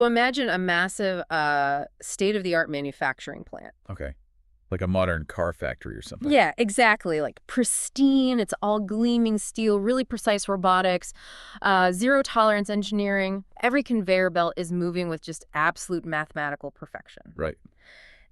So imagine a massive state-of-the-art manufacturing plant. Okay. Like a modern car factory or something. Yeah, exactly. Like pristine, it's all gleaming steel, really precise robotics, zero tolerance engineering. Every conveyor belt is moving with just absolute mathematical perfection. Right.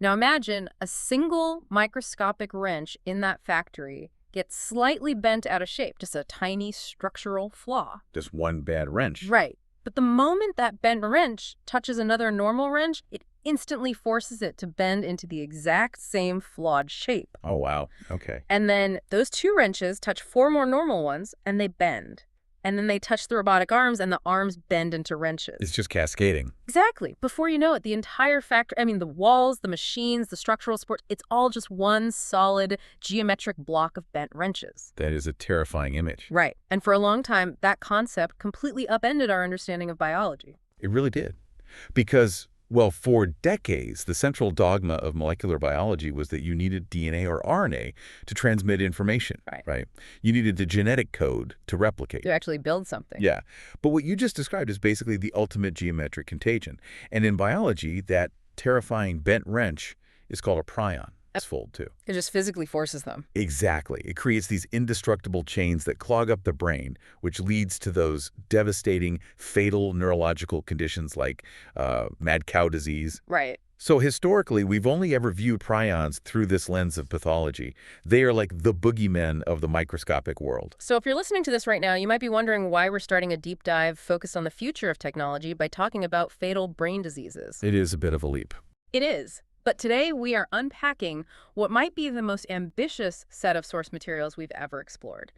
Now imagine a single microscopic wrench in that factory gets slightly bent out of shape, just a tiny structural flaw. Just one bad wrench. Right. But the moment that bent wrench touches another normal wrench, it instantly forces it to bend into the exact same flawed shape. Oh, wow. Okay. And then those two wrenches touch four more normal ones, and they bend. And then they touch the robotic arms, and the arms bend into wrenches. It's just cascading. Exactly. Before you know it, the entire factory, the walls, the machines, the structural support, it's all just one solid geometric block of bent wrenches. That is a terrifying image. Right. And for a long time, that concept completely upended our understanding of biology. It really did. Because, well, for decades, the central dogma of molecular biology was that you needed DNA or RNA to transmit information, right? You needed the genetic code to replicate. To actually build something. Yeah. But what you just described is basically the ultimate geometric contagion. And in biology, that terrifying bent wrench is called a prion. It's fold, too. It just physically forces them. Exactly. It creates these indestructible chains that clog up the brain, which leads to those devastating, fatal neurological conditions like mad cow disease. Right. So historically, we've only ever viewed prions through this lens of pathology. They are like the boogeymen of the microscopic world. So if you're listening to this right now, you might be wondering why we're starting a deep dive focused on the future of technology by talking about fatal brain diseases. It is a bit of a leap. It is. But today we are unpacking what might be the most ambitious set of source materials we've ever explored.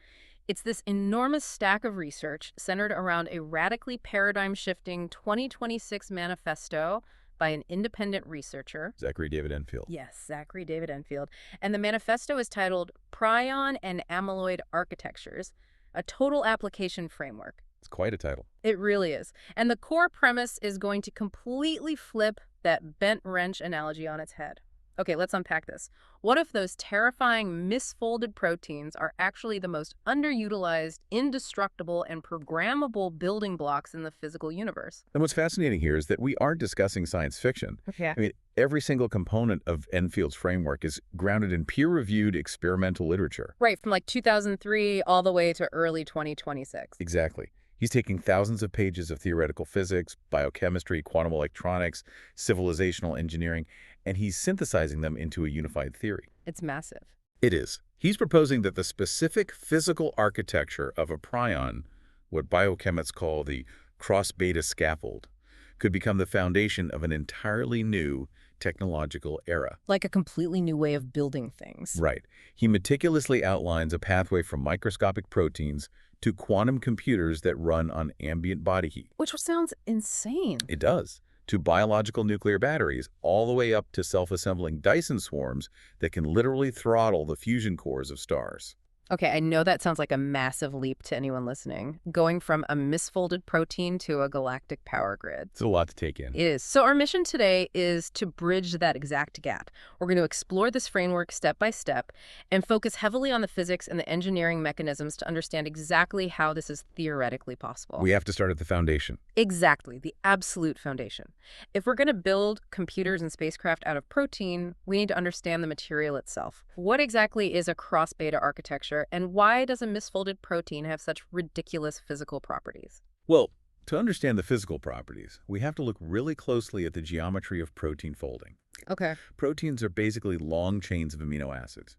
It's this enormous stack of research centered around a radically paradigm-shifting 2026 manifesto by an independent researcher. Zachary David Enfield. Yes, Zachary David Enfield. And the manifesto is titled Prion and Amyloid Architectures, a Total Application Framework. It's quite a title. It really is. And the core premise is going to completely flip that bent wrench analogy on its head. Okay, let's unpack this. What if those terrifying misfolded proteins are actually the most underutilized, indestructible, and programmable building blocks in the physical universe? And what's fascinating here is that we aren't discussing science fiction. Yeah. I mean, every single component of Enfield's framework is grounded in peer-reviewed experimental literature. Right, from like 2003 all the way to early 2026. Exactly. He's taking thousands of pages of theoretical physics, biochemistry, quantum electronics, civilizational engineering, and he's synthesizing them into a unified theory. It's massive. It is. He's proposing that the specific physical architecture of a prion, what biochemists call the cross-beta scaffold, could become the foundation of an entirely new technological era. Like a completely new way of building things. Right. He meticulously outlines a pathway from microscopic proteins to quantum computers that run on ambient body heat. Which sounds insane. It does. To biological nuclear batteries, all the way up to self-assembling Dyson swarms that can literally throttle the fusion cores of stars. Okay, I know that sounds like a massive leap to anyone listening, going from a misfolded protein to a galactic power grid. It's a lot to take in. It is. So our mission today is to bridge that exact gap. We're going to explore this framework step by step and focus heavily on the physics and the engineering mechanisms to understand exactly how this is theoretically possible. We have to start at the foundation. Exactly, the absolute foundation. If we're going to build computers and spacecraft out of protein, we need to understand the material itself. What exactly is a cross-beta architecture, and why does a misfolded protein have such ridiculous physical properties? Well, to understand the physical properties, we have to look really closely at the geometry of protein folding. Okay. Proteins are basically long chains of amino acids.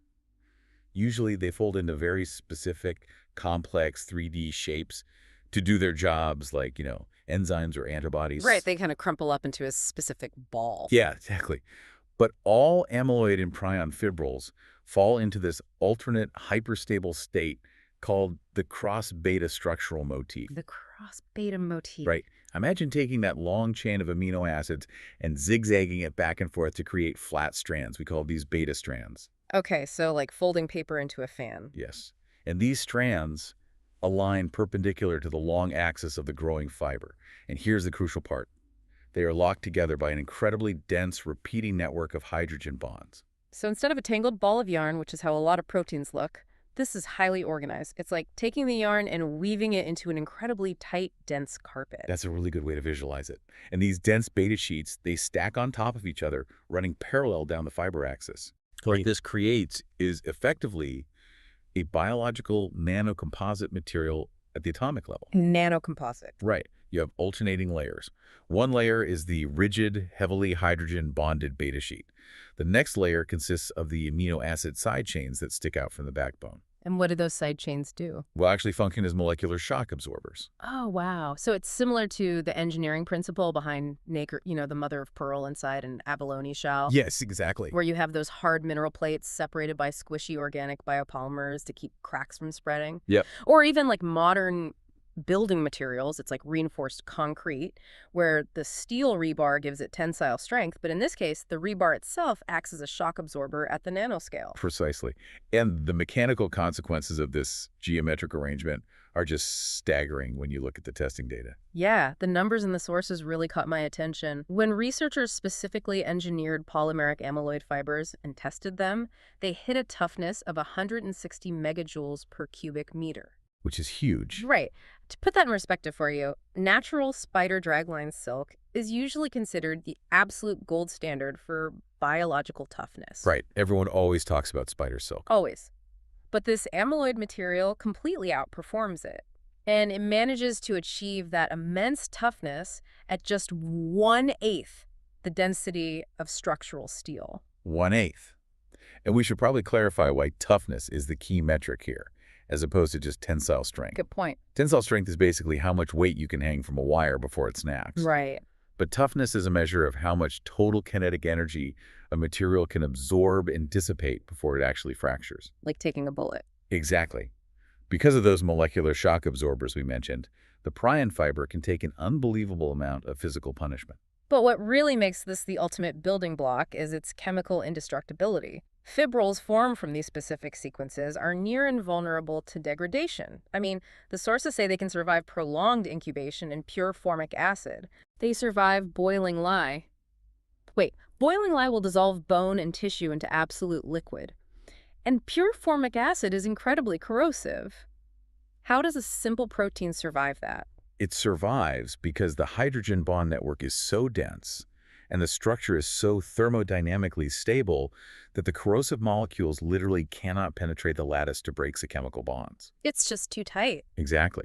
Usually they fold into very specific, complex 3D shapes to do their jobs like, enzymes or antibodies. Right, they kind of crumple up into a specific ball. Yeah, exactly. But all amyloid and prion fibrils fall into this alternate hyperstable state called the cross-beta structural motif. The cross-beta motif. Right. Imagine taking that long chain of amino acids and zigzagging it back and forth to create flat strands. We call these beta strands. Okay, so like folding paper into a fan. Yes. And these strands align perpendicular to the long axis of the growing fiber. And here's the crucial part. They are locked together by an incredibly dense repeating network of hydrogen bonds. So instead of a tangled ball of yarn, which is how a lot of proteins look, This is highly organized. It's like taking the yarn and weaving it into an incredibly tight, dense carpet. That's a really good way to visualize it. And these dense beta sheets, they stack on top of each other, running parallel down the fiber axis. What Great. this creates is effectively a biological nanocomposite material at the atomic level. Nanocomposite. Right. You have alternating layers. One layer is the rigid, heavily hydrogen-bonded beta sheet. The next layer consists of the amino acid side chains that stick out from the backbone. And what do those side chains do? Will actually function as molecular shock absorbers. Oh, wow. So it's similar to the engineering principle behind nacre, the mother of pearl inside an abalone shell, Yes, exactly. where you have those hard mineral plates separated by squishy organic biopolymers to keep cracks from spreading. Yep. Or even like modern building materials, it's like reinforced concrete, where the steel rebar gives it tensile strength, but in this case, the rebar itself acts as a shock absorber at the nanoscale. Precisely. And the mechanical consequences of this geometric arrangement are just staggering when you look at the testing data. Yeah, the numbers in the sources really caught my attention. When researchers specifically engineered polymeric amyloid fibers and tested them, they hit a toughness of 160 megajoules per cubic meter. Which is huge. Right. To put that in perspective for you, natural spider dragline silk is usually considered the absolute gold standard for biological toughness. Right. Everyone always talks about spider silk. Always. But this amyloid material completely outperforms it. And it manages to achieve that immense toughness at just 1/8 the density of structural steel. 1/8. And we should probably clarify why toughness is the key metric here, as opposed to just tensile strength. Good point. Tensile strength is basically how much weight you can hang from a wire before it snaps. Right. But toughness is a measure of how much total kinetic energy a material can absorb and dissipate before it actually fractures. Like taking a bullet. Exactly. Because of those molecular shock absorbers we mentioned, the Prion fiber can take an unbelievable amount of physical punishment. But what really makes this the ultimate building block is its chemical indestructibility. Fibrils formed from these specific sequences are near invulnerable to degradation. I mean, the sources say they can survive prolonged incubation in pure formic acid. They survive boiling lye. Wait, boiling lye will dissolve bone and tissue into absolute liquid. And pure formic acid is incredibly corrosive. How does a simple protein survive that? It survives because the hydrogen bond network is so dense and the structure is so thermodynamically stable that the corrosive molecules literally cannot penetrate the lattice to break the chemical bonds. It's just too tight. Exactly.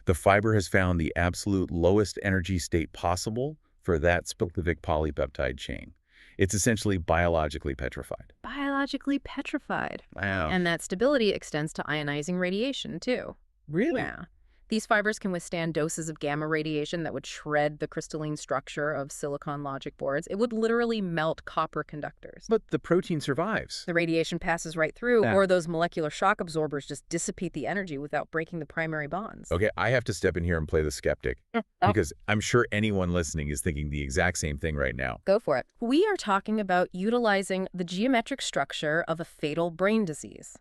The fiber has found the absolute lowest energy state possible for that specific polypeptide chain. It's essentially biologically petrified. Biologically petrified. Wow. And that stability extends to ionizing radiation, too. Really? Yeah. These fibers can withstand doses of gamma radiation that would shred the crystalline structure of silicon logic boards. It would literally melt copper conductors. But the protein survives. The radiation passes right through, Yeah. or those molecular shock absorbers just dissipate the energy without breaking the primary bonds. Okay, I have to step in here and play the skeptic because I'm sure anyone listening is thinking the exact same thing right now. Go for it. We are talking about utilizing the geometric structure of a fatal brain disease.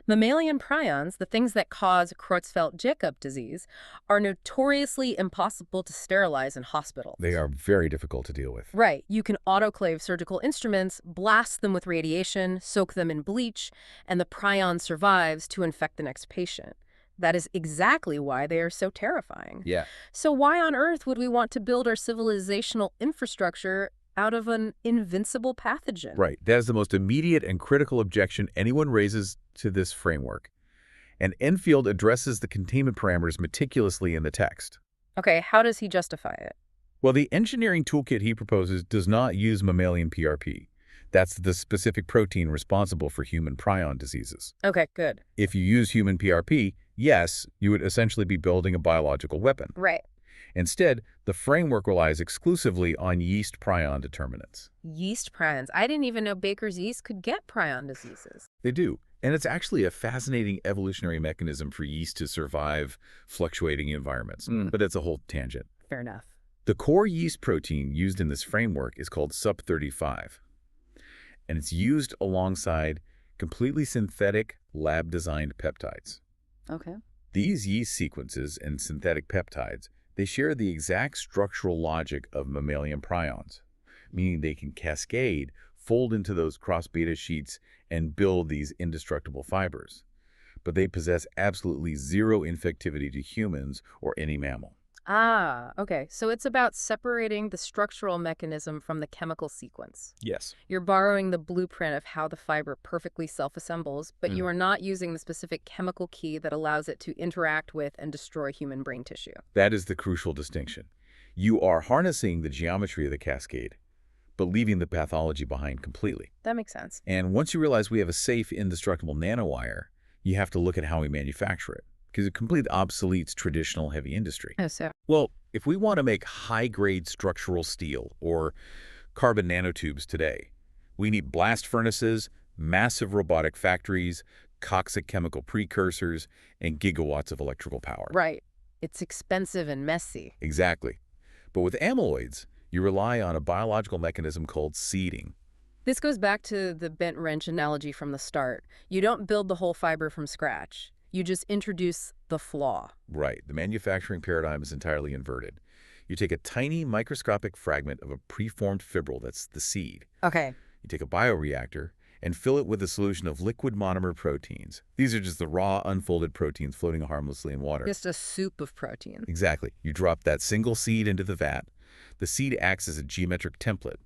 Mammalian prions, the things that cause Creutzfeldt-Jakob disease, are notoriously impossible to sterilize in hospitals. They are very difficult to deal with. Right. You can autoclave surgical instruments, blast them with radiation, soak them in bleach, and the prion survives to infect the next patient. That is exactly why they are so terrifying. Yeah. So why on earth would we want to build our civilizational infrastructure out of an invincible pathogen? Right. That is the most immediate and critical objection anyone raises to this framework. And Enfield addresses the containment parameters meticulously in the text. Okay, how does he justify it? Well, the engineering toolkit he proposes does not use mammalian PRP. That's the specific protein responsible for human prion diseases. Okay, good. If you use human PRP, yes, you would essentially be building a biological weapon. Right. Instead, the framework relies exclusively on yeast prion determinants. Yeast prions. I didn't even know baker's yeast could get prion diseases. They do. And it's actually a fascinating evolutionary mechanism for yeast to survive fluctuating environments. But it's a whole tangent. Fair enough. The core yeast protein used in this framework is called SUP35. And it's used alongside completely synthetic lab-designed peptides. Okay. These yeast sequences and synthetic peptides, they share the exact structural logic of mammalian prions, meaning they can cascade, fold into those cross beta sheets, and build these indestructible fibers. but they possess absolutely zero infectivity to humans or any mammal. Ah, okay. So it's about separating the structural mechanism from the chemical sequence. Yes. You're borrowing the blueprint of how the fiber perfectly self-assembles, but you are not using the specific chemical key that allows it to interact with and destroy human brain tissue. That is the crucial distinction. You are harnessing the geometry of the cascade, but leaving the pathology behind completely. That makes sense. And once you realize we have a safe, indestructible nanowire, you have to look at how we manufacture it, because it completely obsoletes traditional heavy industry. Oh, so. Well, if we want to make high-grade structural steel or carbon nanotubes today, we need blast furnaces, massive robotic factories, toxic chemical precursors, and gigawatts of electrical power. Right. It's expensive and messy. Exactly. But with amyloids, you rely on a biological mechanism called seeding. This goes back to the bent wrench analogy from the start. You don't build the whole fiber from scratch. You just introduce the flaw. Right. The manufacturing paradigm is entirely inverted. You take a tiny microscopic fragment of a preformed fibril, that's the seed. Okay. You take a bioreactor and fill it with a solution of liquid monomer proteins. These are just the raw, unfolded proteins floating harmlessly in water. Just a soup of protein. Exactly. You drop that single seed into the vat. The seed acts as a geometric template.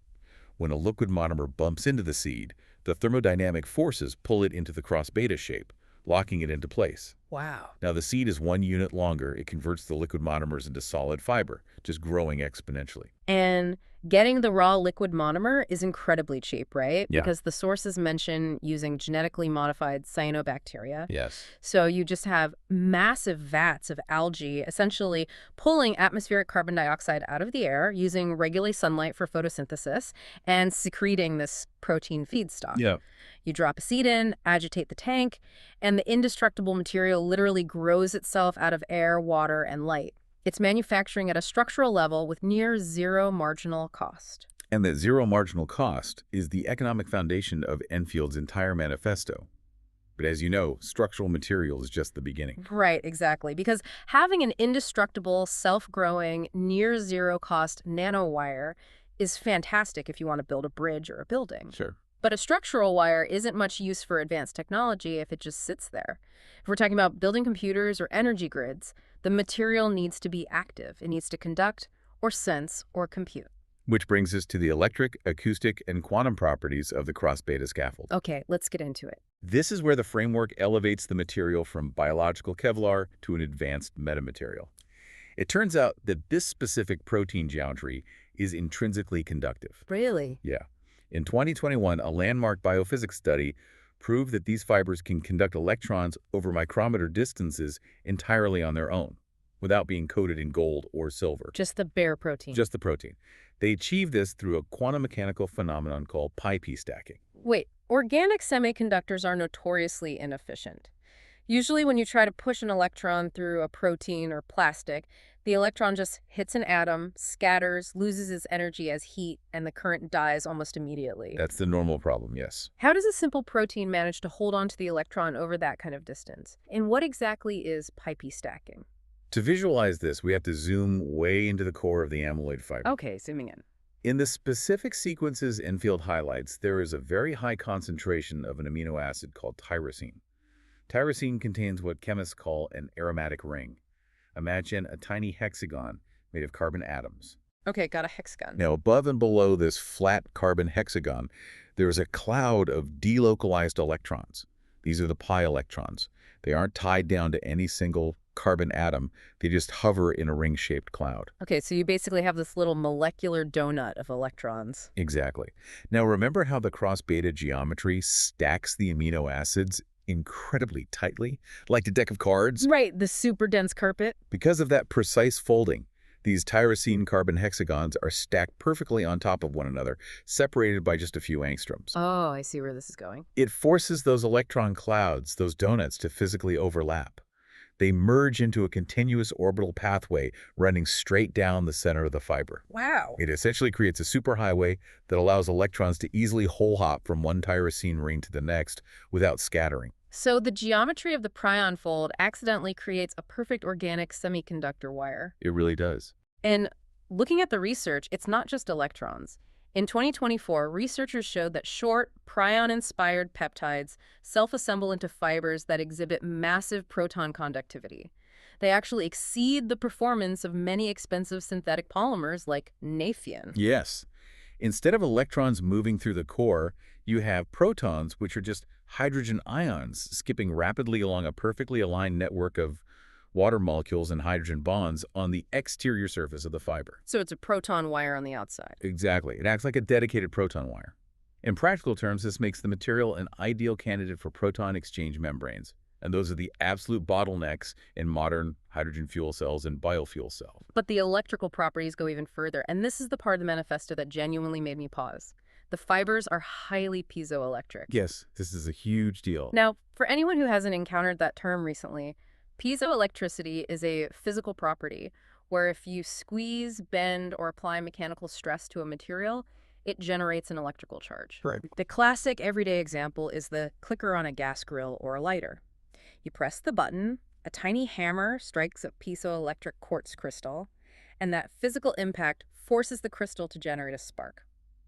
When a liquid monomer bumps into the seed, the thermodynamic forces pull it into the cross-beta shape, locking it into place. Wow. Now, the seed is 1 unit longer. It converts the liquid monomers into solid fiber, just growing exponentially. And getting the raw liquid monomer is incredibly cheap, right? Yeah. Because the sources mention using genetically modified cyanobacteria. Yes. So you just have massive vats of algae essentially pulling atmospheric carbon dioxide out of the air using regular sunlight for photosynthesis and secreting this protein feedstock. Yeah. You drop a seed in, agitate the tank, and the indestructible material literally grows itself out of air, water, and light. It's manufacturing at a structural level with near zero marginal cost. And that zero marginal cost is the economic foundation of Enfield's entire manifesto. But as you know, structural material is just the beginning. Right, exactly. Because having an indestructible, self-growing, near zero cost nanowire is fantastic if you want to build a bridge or a building. Sure. But a structural wire isn't much use for advanced technology if it just sits there. If we're talking about building computers or energy grids, the material needs to be active. It needs to conduct or sense or compute. Which brings us to the electric, acoustic, and quantum properties of the cross-beta scaffold. Okay, let's get into it. This is where the framework elevates the material from biological Kevlar to an advanced metamaterial. It turns out that this specific protein geometry is intrinsically conductive. Really? Yeah. In 2021, a landmark biophysics study proved that these fibers can conduct electrons over micrometer distances entirely on their own, without being coated in gold or silver. Just the bare protein. Just the protein. They achieve this through a quantum mechanical phenomenon called pi-p stacking. Wait, organic semiconductors are notoriously inefficient. Usually when you try to push an electron through a protein or plastic, the electron just hits an atom, scatters, loses its energy as heat, and the current dies almost immediately. That's the normal problem, yes. How does a simple protein manage to hold onto the electron over that kind of distance? And what exactly is pi-p stacking? To visualize this, we have to zoom way into the core of the amyloid fiber. Okay, zooming in. In the specific sequences Enfield highlights, there is a very high concentration of an amino acid called tyrosine. Tyrosine contains what chemists call an aromatic ring. Imagine a tiny hexagon made of carbon atoms. Okay, got a hexagon. Now, above and below this flat carbon hexagon, there is a cloud of delocalized electrons. These are the pi electrons. They aren't tied down to any single carbon atom. They just hover in a ring-shaped cloud. Okay, so you basically have this little molecular donut of electrons. Exactly. Now, remember how the cross-beta geometry stacks the amino acids incredibly tightly, like a deck of cards? Right, the super dense carpet. Because of that precise folding, these tyrosine carbon hexagons are stacked perfectly on top of one another, separated by just a few angstroms. Oh, I see where this is going. It forces those electron clouds, those donuts, to physically overlap. They merge into a continuous orbital pathway running straight down the center of the fiber. Wow. It essentially creates a superhighway that allows electrons to easily hole hop from one tyrosine ring to the next without scattering. So the geometry of the Prion fold accidentally creates a perfect organic semiconductor wire. It really does. And looking at the research, it's not just electrons. In 2024, researchers showed that short, prion-inspired peptides self-assemble into fibers that exhibit massive proton conductivity. They actually exceed the performance of many expensive synthetic polymers like naphthalene. Yes. Instead of electrons moving through the core, you have protons, which are just hydrogen ions skipping rapidly along a perfectly aligned network of water molecules and hydrogen bonds on the exterior surface of the fiber. So it's a proton wire on the outside. Exactly. It acts like a dedicated proton wire. In practical terms, this makes the material an ideal candidate for proton exchange membranes, and those are the absolute bottlenecks in modern hydrogen fuel cells and biofuel cells. But the electrical properties go even further, and this is the part of the manifesto that genuinely made me pause. The fibers are highly piezoelectric. Yes, this is a huge deal. Now, for anyone who hasn't encountered that term recently, piezoelectricity is a physical property where if you squeeze, bend, or apply mechanical stress to a material, it generates an electrical charge. Right. The classic everyday example is the clicker on a gas grill or a lighter. You press the button, a tiny hammer strikes a piezoelectric quartz crystal, and that physical impact forces the crystal to generate a spark.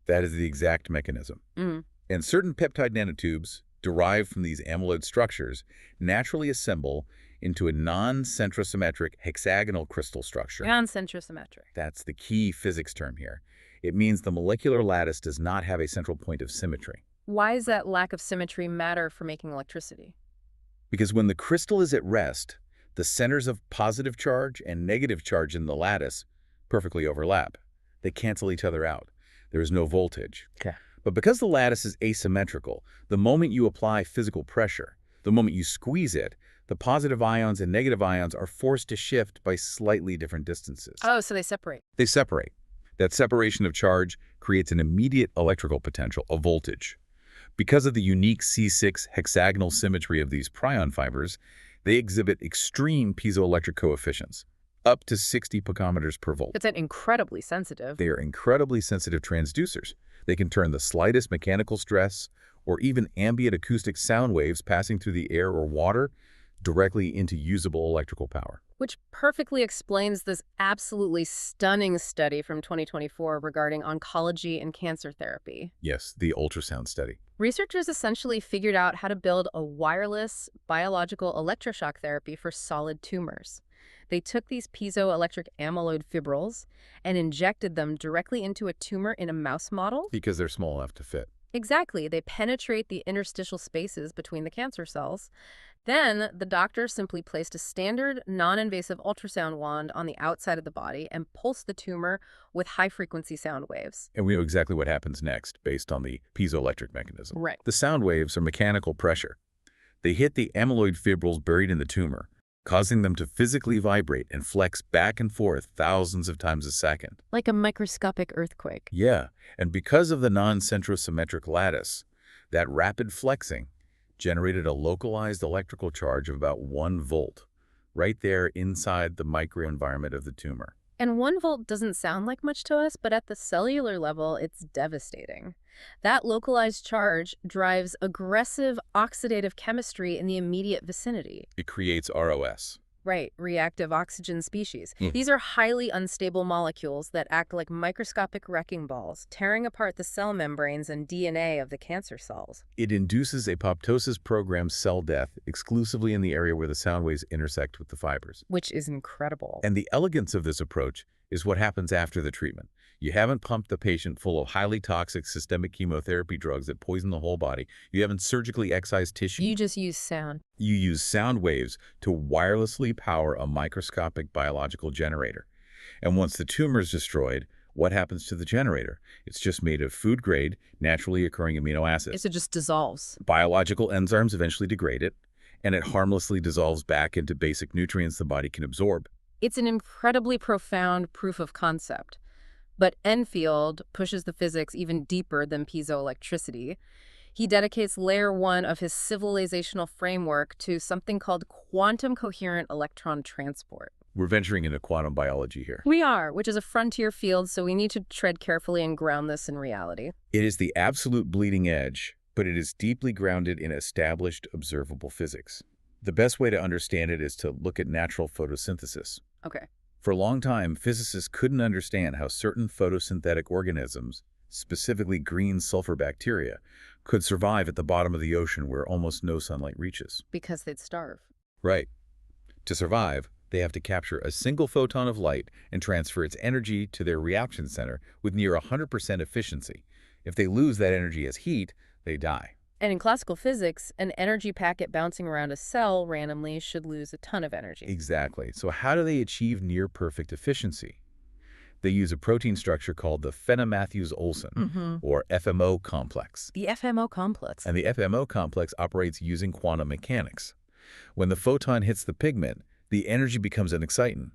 That is the exact mechanism. And certain peptide nanotubes derived from these amyloid structures naturally assemble into a non-centrosymmetric hexagonal crystal structure. Non-centrosymmetric. That's the key physics term here. It means the molecular lattice does not have a central point of symmetry. Why does that lack of symmetry matter for making electricity? Because when the crystal is at rest, the centers of positive charge and negative charge in the lattice perfectly overlap. They cancel each other out. There is no voltage. Okay. But because the lattice is asymmetrical, the moment you apply physical pressure, the moment you squeeze it, the positive ions and negative ions are forced to shift by slightly different distances. Oh, so they separate. They separate. That separation of charge creates an immediate electrical potential, a voltage. Because of the unique C6 hexagonal symmetry of these prion fibers, they exhibit extreme piezoelectric coefficients, up to 60 picometers per volt. It's incredibly sensitive. They are incredibly sensitive transducers. They can turn the slightest mechanical stress or even ambient acoustic sound waves passing through the air or water directly into usable electrical power. Which perfectly explains this absolutely stunning study from 2024 regarding oncology and cancer therapy. Yes, the ultrasound study. Researchers essentially figured out how to build a wireless biological electroshock therapy for solid tumors. They took these piezoelectric amyloid fibrils and injected them directly into a tumor in a mouse model. Because they're small enough to fit. Exactly. They penetrate the interstitial spaces between the cancer cells. Then the doctor simply placed a standard non-invasive ultrasound wand on the outside of the body and pulsed the tumor with high-frequency sound waves. And we know exactly what happens next based on the piezoelectric mechanism. Right. The sound waves are mechanical pressure. They hit the amyloid fibrils buried in the tumor, causing them to physically vibrate and flex back and forth thousands of times a second. Like a microscopic earthquake. Yeah, and because of the non-centrosymmetric lattice, that rapid flexing generated a localized electrical charge of about 1 volt, right there inside the microenvironment of the tumor. And 1 volt doesn't sound like much to us, but at the cellular level, it's devastating. That localized charge drives aggressive oxidative chemistry in the immediate vicinity. It creates ROS. Right, reactive oxygen species. These are highly unstable molecules that act like microscopic wrecking balls, tearing apart the cell membranes and DNA of the cancer cells. It induces apoptosis-programmed cell death exclusively in the area where the sound waves intersect with the fibers. Which is incredible. And the elegance of this approach is what happens after the treatment. You haven't pumped the patient full of highly toxic systemic chemotherapy drugs that poison the whole body. You haven't surgically excised tissue. You just use sound. You use sound waves to wirelessly power a microscopic biological generator. And once the tumor is destroyed, what happens to the generator? It's just made of food-grade, naturally occurring amino acids. It just dissolves. Biological enzymes eventually degrade it, and it harmlessly dissolves back into basic nutrients the body can absorb. It's an incredibly profound proof of concept. But Enfield pushes the physics even deeper than piezoelectricity. He dedicates layer 1 of his civilizational framework to something called quantum coherent electron transport. We're venturing into quantum biology here. We are, which is a frontier field, so we need to tread carefully and ground this in reality. It is the absolute bleeding edge, but it is deeply grounded in established observable physics. The best way to understand it is to look at natural photosynthesis. Okay. For a long time, physicists couldn't understand how certain photosynthetic organisms, specifically green sulfur bacteria, could survive at the bottom of the ocean where almost no sunlight reaches. Because they'd starve. Right. To survive, they have to capture a single photon of light and transfer its energy to their reaction center with near 100% efficiency. If they lose that energy as heat, they die. And in classical physics, an energy packet bouncing around a cell randomly should lose a ton of energy. Exactly. So how do they achieve near-perfect efficiency? They use a protein structure called the Fenner-Matthews-Olsen, or FMO complex. The FMO complex. And the FMO complex operates using quantum mechanics. When the photon hits the pigment, the energy becomes an excitant.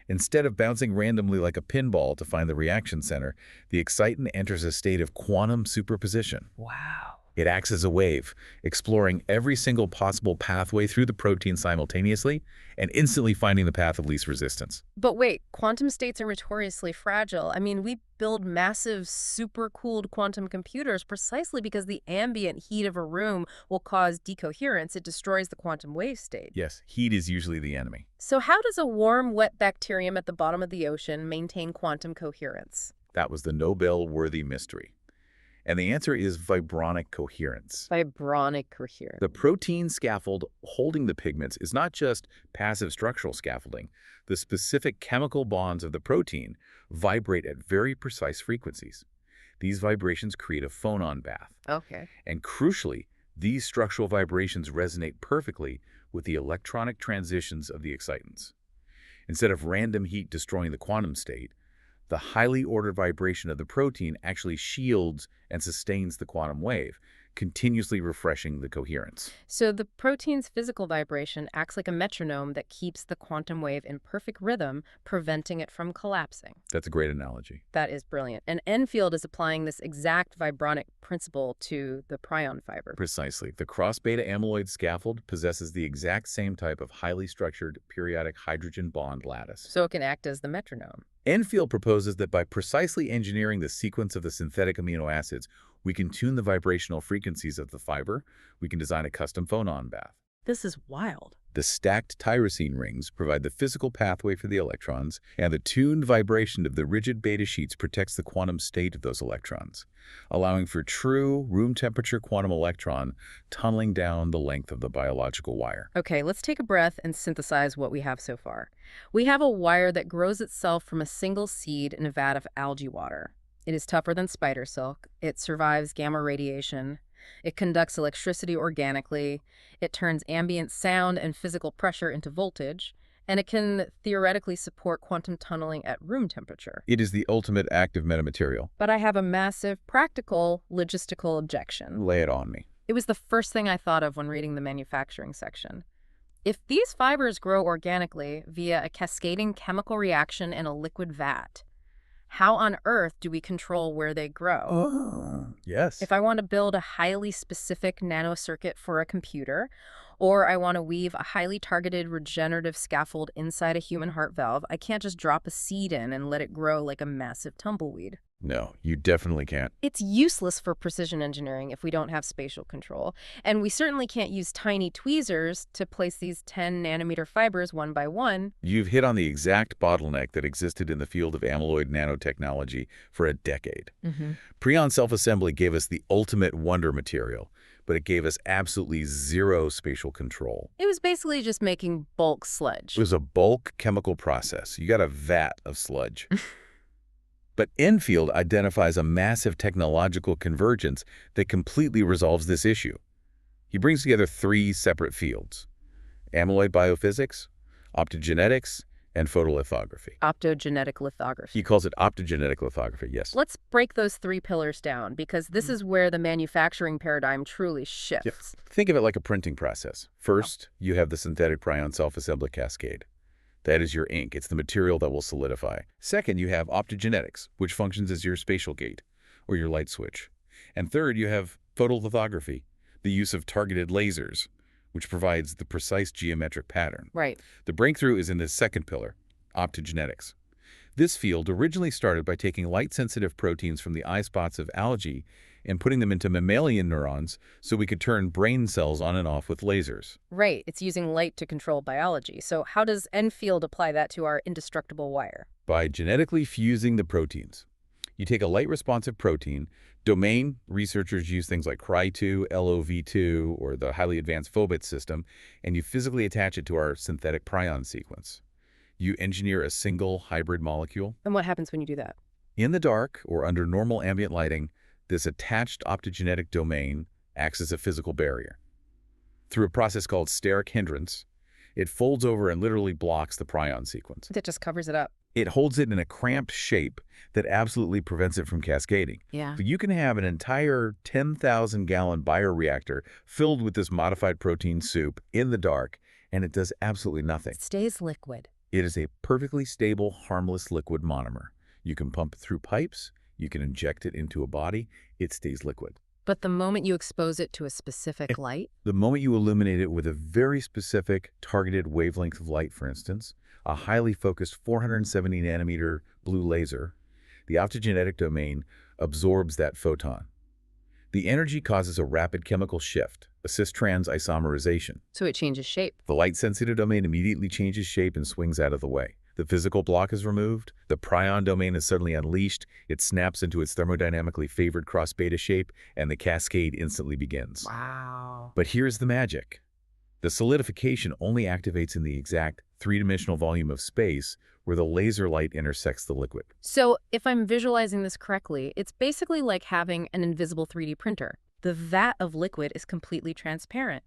Instead of bouncing randomly like a pinball to find the reaction center, the excitant enters a state of quantum superposition. Wow. It acts as a wave, exploring every single possible pathway through the protein simultaneously and instantly finding the path of least resistance. But wait, quantum states are notoriously fragile. I mean, we build massive, super-cooled quantum computers precisely because the ambient heat of a room will cause decoherence. It destroys the quantum wave state. Yes, heat is usually the enemy. So how does a warm, wet bacterium at the bottom of the ocean maintain quantum coherence? That was the Nobel-worthy mystery. And the answer is vibronic coherence. Vibronic coherence. The protein scaffold holding the pigments is not just passive structural scaffolding. The specific chemical bonds of the protein vibrate at very precise frequencies. These vibrations create a phonon bath. Okay. And crucially, these structural vibrations resonate perfectly with the electronic transitions of the excitants. Instead of random heat destroying the quantum state, the highly ordered vibration of the protein actually shields and sustains the quantum wave, continuously refreshing the coherence. So the protein's physical vibration acts like a metronome that keeps the quantum wave in perfect rhythm, preventing it from collapsing. That's a great analogy. That is brilliant. And Enfield is applying this exact vibronic principle to the Prion fiber. Precisely. The cross-beta amyloid scaffold possesses the exact same type of highly structured periodic hydrogen bond lattice. So it can act as the metronome. Enfield proposes that by precisely engineering the sequence of the synthetic amino acids, we can tune the vibrational frequencies of the fiber. We can design a custom phonon bath. This is wild. The stacked tyrosine rings provide the physical pathway for the electrons, and the tuned vibration of the rigid beta sheets protects the quantum state of those electrons, allowing for true room-temperature quantum electron tunneling down the length of the biological wire. Okay, let's take a breath and synthesize what we have so far. We have a wire that grows itself from a single seed in a vat of algae water. It is tougher than spider silk. It survives gamma radiation. It conducts electricity organically. It turns ambient sound and physical pressure into voltage. And it can theoretically support quantum tunneling at room temperature. It is the ultimate active metamaterial. But I have a massive practical, logistical objection. Lay it on me. It was the first thing I thought of when reading the manufacturing section. If these fibers grow organically via a cascading chemical reaction in a liquid vat, how on earth do we control where they grow? Yes. If I want to build a highly specific nanocircuit for a computer, or I want to weave a highly targeted regenerative scaffold inside a human heart valve, I can't just drop a seed in and let it grow like a massive tumbleweed. No, you definitely can't. It's useless for precision engineering if we don't have spatial control. And we certainly can't use tiny tweezers to place these 10-nanometer fibers one by one. You've hit on the exact bottleneck that existed in the field of amyloid nanotechnology for a decade. Prion self-assembly gave us the ultimate wonder material, but it gave us absolutely zero spatial control. It was basically just making bulk sludge. It was a bulk chemical process. You got a vat of sludge. But Enfield identifies a massive technological convergence that completely resolves this issue. He brings together three separate fields: amyloid biophysics, optogenetics, and photolithography. Optogenetic lithography. He calls it optogenetic lithography, yes. Let's break those three pillars down, because this is where the manufacturing paradigm truly shifts. Think of it like a printing process. First, you have the synthetic Prion self-assembly cascade. That is your ink. It's the material that will solidify. Second, you have optogenetics, which functions as your spatial gate, or your light switch. And third, you have photolithography, the use of targeted lasers, which provides the precise geometric pattern. Right. The breakthrough is in this second pillar, optogenetics. This field originally started by taking light-sensitive proteins from the eye spots of algae and putting them into mammalian neurons so we could turn brain cells on and off with lasers. Right, it's using light to control biology. So how does Enfield apply that to our indestructible wire? By genetically fusing the proteins. You take a light-responsive protein. Domain researchers use things like Cry2, LOV2, or the highly advanced Phobit system, and you physically attach it to our synthetic Prion sequence. You engineer a single hybrid molecule. And what happens when you do that? In the dark or under normal ambient lighting, this attached optogenetic domain acts as a physical barrier. Through a process called steric hindrance, it folds over and literally blocks the Prion sequence. That just covers it up. It holds it in a cramped shape that absolutely prevents it from cascading. Yeah. But you can have an entire 10,000-gallon bioreactor filled with this modified protein soup in the dark, and it does absolutely nothing. It stays liquid. It is a perfectly stable, harmless liquid monomer. You can pump it through pipes, you can inject it into a body, it stays liquid. But the moment you expose it to a specific light? The moment you illuminate it with a very specific targeted wavelength of light, for instance, a highly focused 470 nanometer blue laser, the optogenetic domain absorbs that photon. The energy causes a rapid chemical shift, a cis-trans isomerization. So it changes shape. The light-sensitive domain immediately changes shape and swings out of the way. The physical block is removed, the Prion domain is suddenly unleashed, it snaps into its thermodynamically favored cross-beta shape, and the cascade instantly begins. Wow. But here's the magic. The solidification only activates in the exact three-dimensional volume of space where the laser light intersects the liquid. So if I'm visualizing this correctly, it's basically like having an invisible 3D printer. The vat of liquid is completely transparent,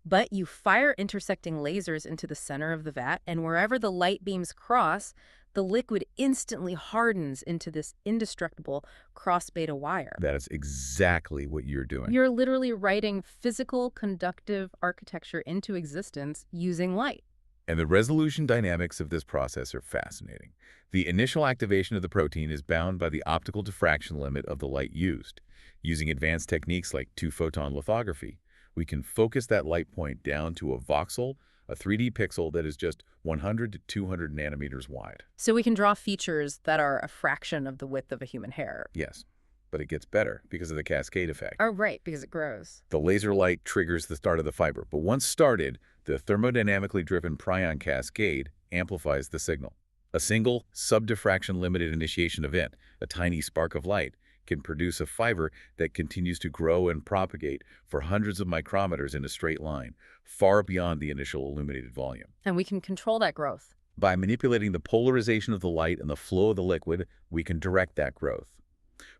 but you fire intersecting lasers into the center of the vat, and wherever the light beams cross, the liquid instantly hardens into this indestructible cross-beta wire. That is exactly what you're doing. You're literally writing physical conductive architecture into existence using light. And the resolution dynamics of this process are fascinating. The initial activation of the protein is bound by the optical diffraction limit of the light used. Using advanced techniques like two-photon lithography, we can focus that light point down to a voxel, a 3D pixel that is just 100 to 200 nanometers wide. So we can draw features that are a fraction of the width of a human hair. Yes, but it gets better because of the cascade effect. Oh, right, because it grows. The laser light triggers the start of the fiber, but once started, the thermodynamically driven Prion cascade amplifies the signal. A single subdiffraction limited initiation event, a tiny spark of light, can produce a fiber that continues to grow and propagate for hundreds of micrometers in a straight line, far beyond the initial illuminated volume. And we can control that growth. By manipulating the polarization of the light and the flow of the liquid, we can direct that growth.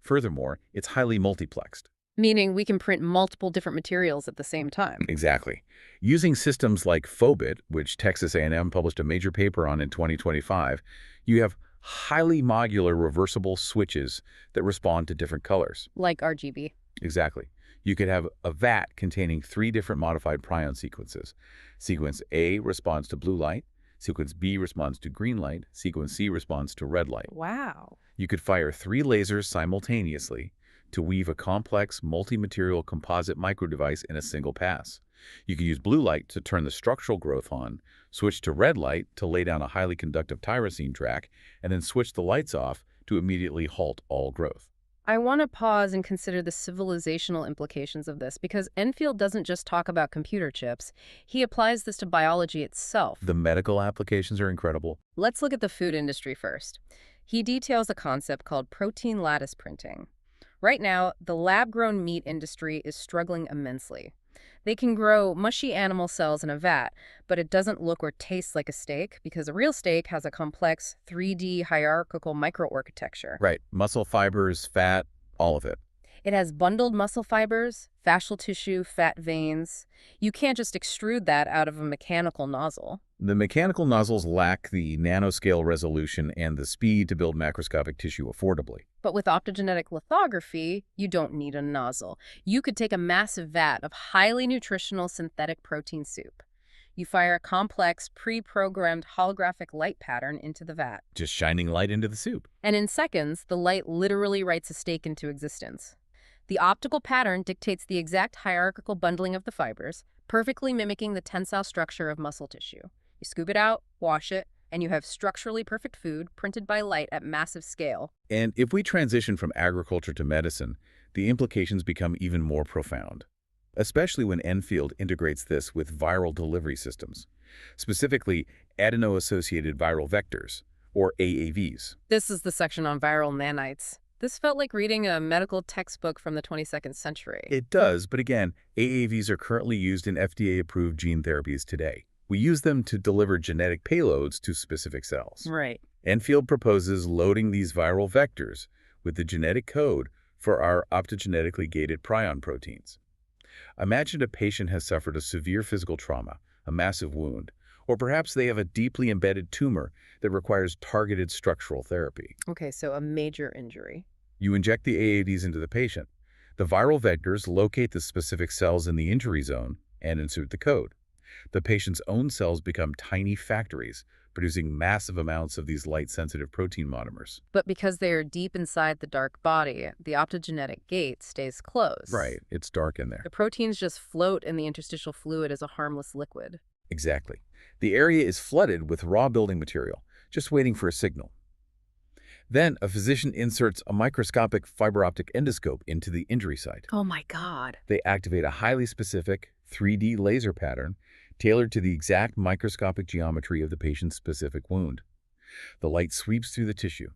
Furthermore, it's highly multiplexed. Meaning we can print multiple different materials at the same time. Exactly. Using systems like Phobit, which Texas A&M published a major paper on in 2025, you have highly modular reversible switches that respond to different colors. Like RGB. Exactly. You could have a vat containing 3 different modified Prion sequences. Sequence A responds to blue light, sequence B responds to green light, sequence C responds to red light. Wow. You could fire 3 lasers simultaneously to weave a complex multi-material composite microdevice in a single pass. You can use blue light to turn the structural growth on, switch to red light to lay down a highly conductive tyrosine track, and then switch the lights off to immediately halt all growth. I want to pause and consider the civilizational implications of this, because Enfield doesn't just talk about computer chips. He applies this to biology itself. The medical applications are incredible. Let's look at the food industry first. He details a concept called protein lattice printing. Right now, the lab-grown meat industry is struggling immensely. They can grow mushy animal cells in a vat, but it doesn't look or taste like a steak because a real steak has a complex 3D hierarchical microarchitecture. Right. Muscle fibers, fat, all of it. It has bundled muscle fibers, fascial tissue, fat veins. You can't just extrude that out of a mechanical nozzle. The mechanical nozzles lack the nanoscale resolution and the speed to build macroscopic tissue affordably. But with optogenetic lithography, you don't need a nozzle. You could take a massive vat of highly nutritional synthetic protein soup. You fire a complex, pre-programmed holographic light pattern into the vat. Just shining light into the soup. And in seconds, the light literally writes a steak into existence. The optical pattern dictates the exact hierarchical bundling of the fibers, perfectly mimicking the tensile structure of muscle tissue. You scoop it out, wash it, and you have structurally perfect food printed by light at massive scale. And if we transition from agriculture to medicine, the implications become even more profound, especially when Enfield integrates this with viral delivery systems, specifically adeno-associated viral vectors, or AAVs. This is the section on viral nanites. This felt like reading a medical textbook from the 22nd century. It does, but again, AAVs are currently used in FDA-approved gene therapies today. We use them to deliver genetic payloads to specific cells. Right. Enfield proposes loading these viral vectors with the genetic code for our optogenetically gated prion proteins. Imagine a patient has suffered a severe physical trauma, a massive wound, or perhaps they have a deeply embedded tumor that requires targeted structural therapy. Okay, so a major injury. You inject the AAVs into the patient. The viral vectors locate the specific cells in the injury zone and insert the code. The patient's own cells become tiny factories, producing massive amounts of these light-sensitive protein monomers. But because they are deep inside the dark body, the optogenetic gate stays closed. Right, it's dark in there. The proteins just float in the interstitial fluid as a harmless liquid. Exactly. The area is flooded with raw building material, just waiting for a signal. Then, a physician inserts a microscopic fiber optic endoscope into the injury site. Oh my God. They activate a highly specific 3D laser pattern tailored to the exact microscopic geometry of the patient's specific wound. The light sweeps through the tissue.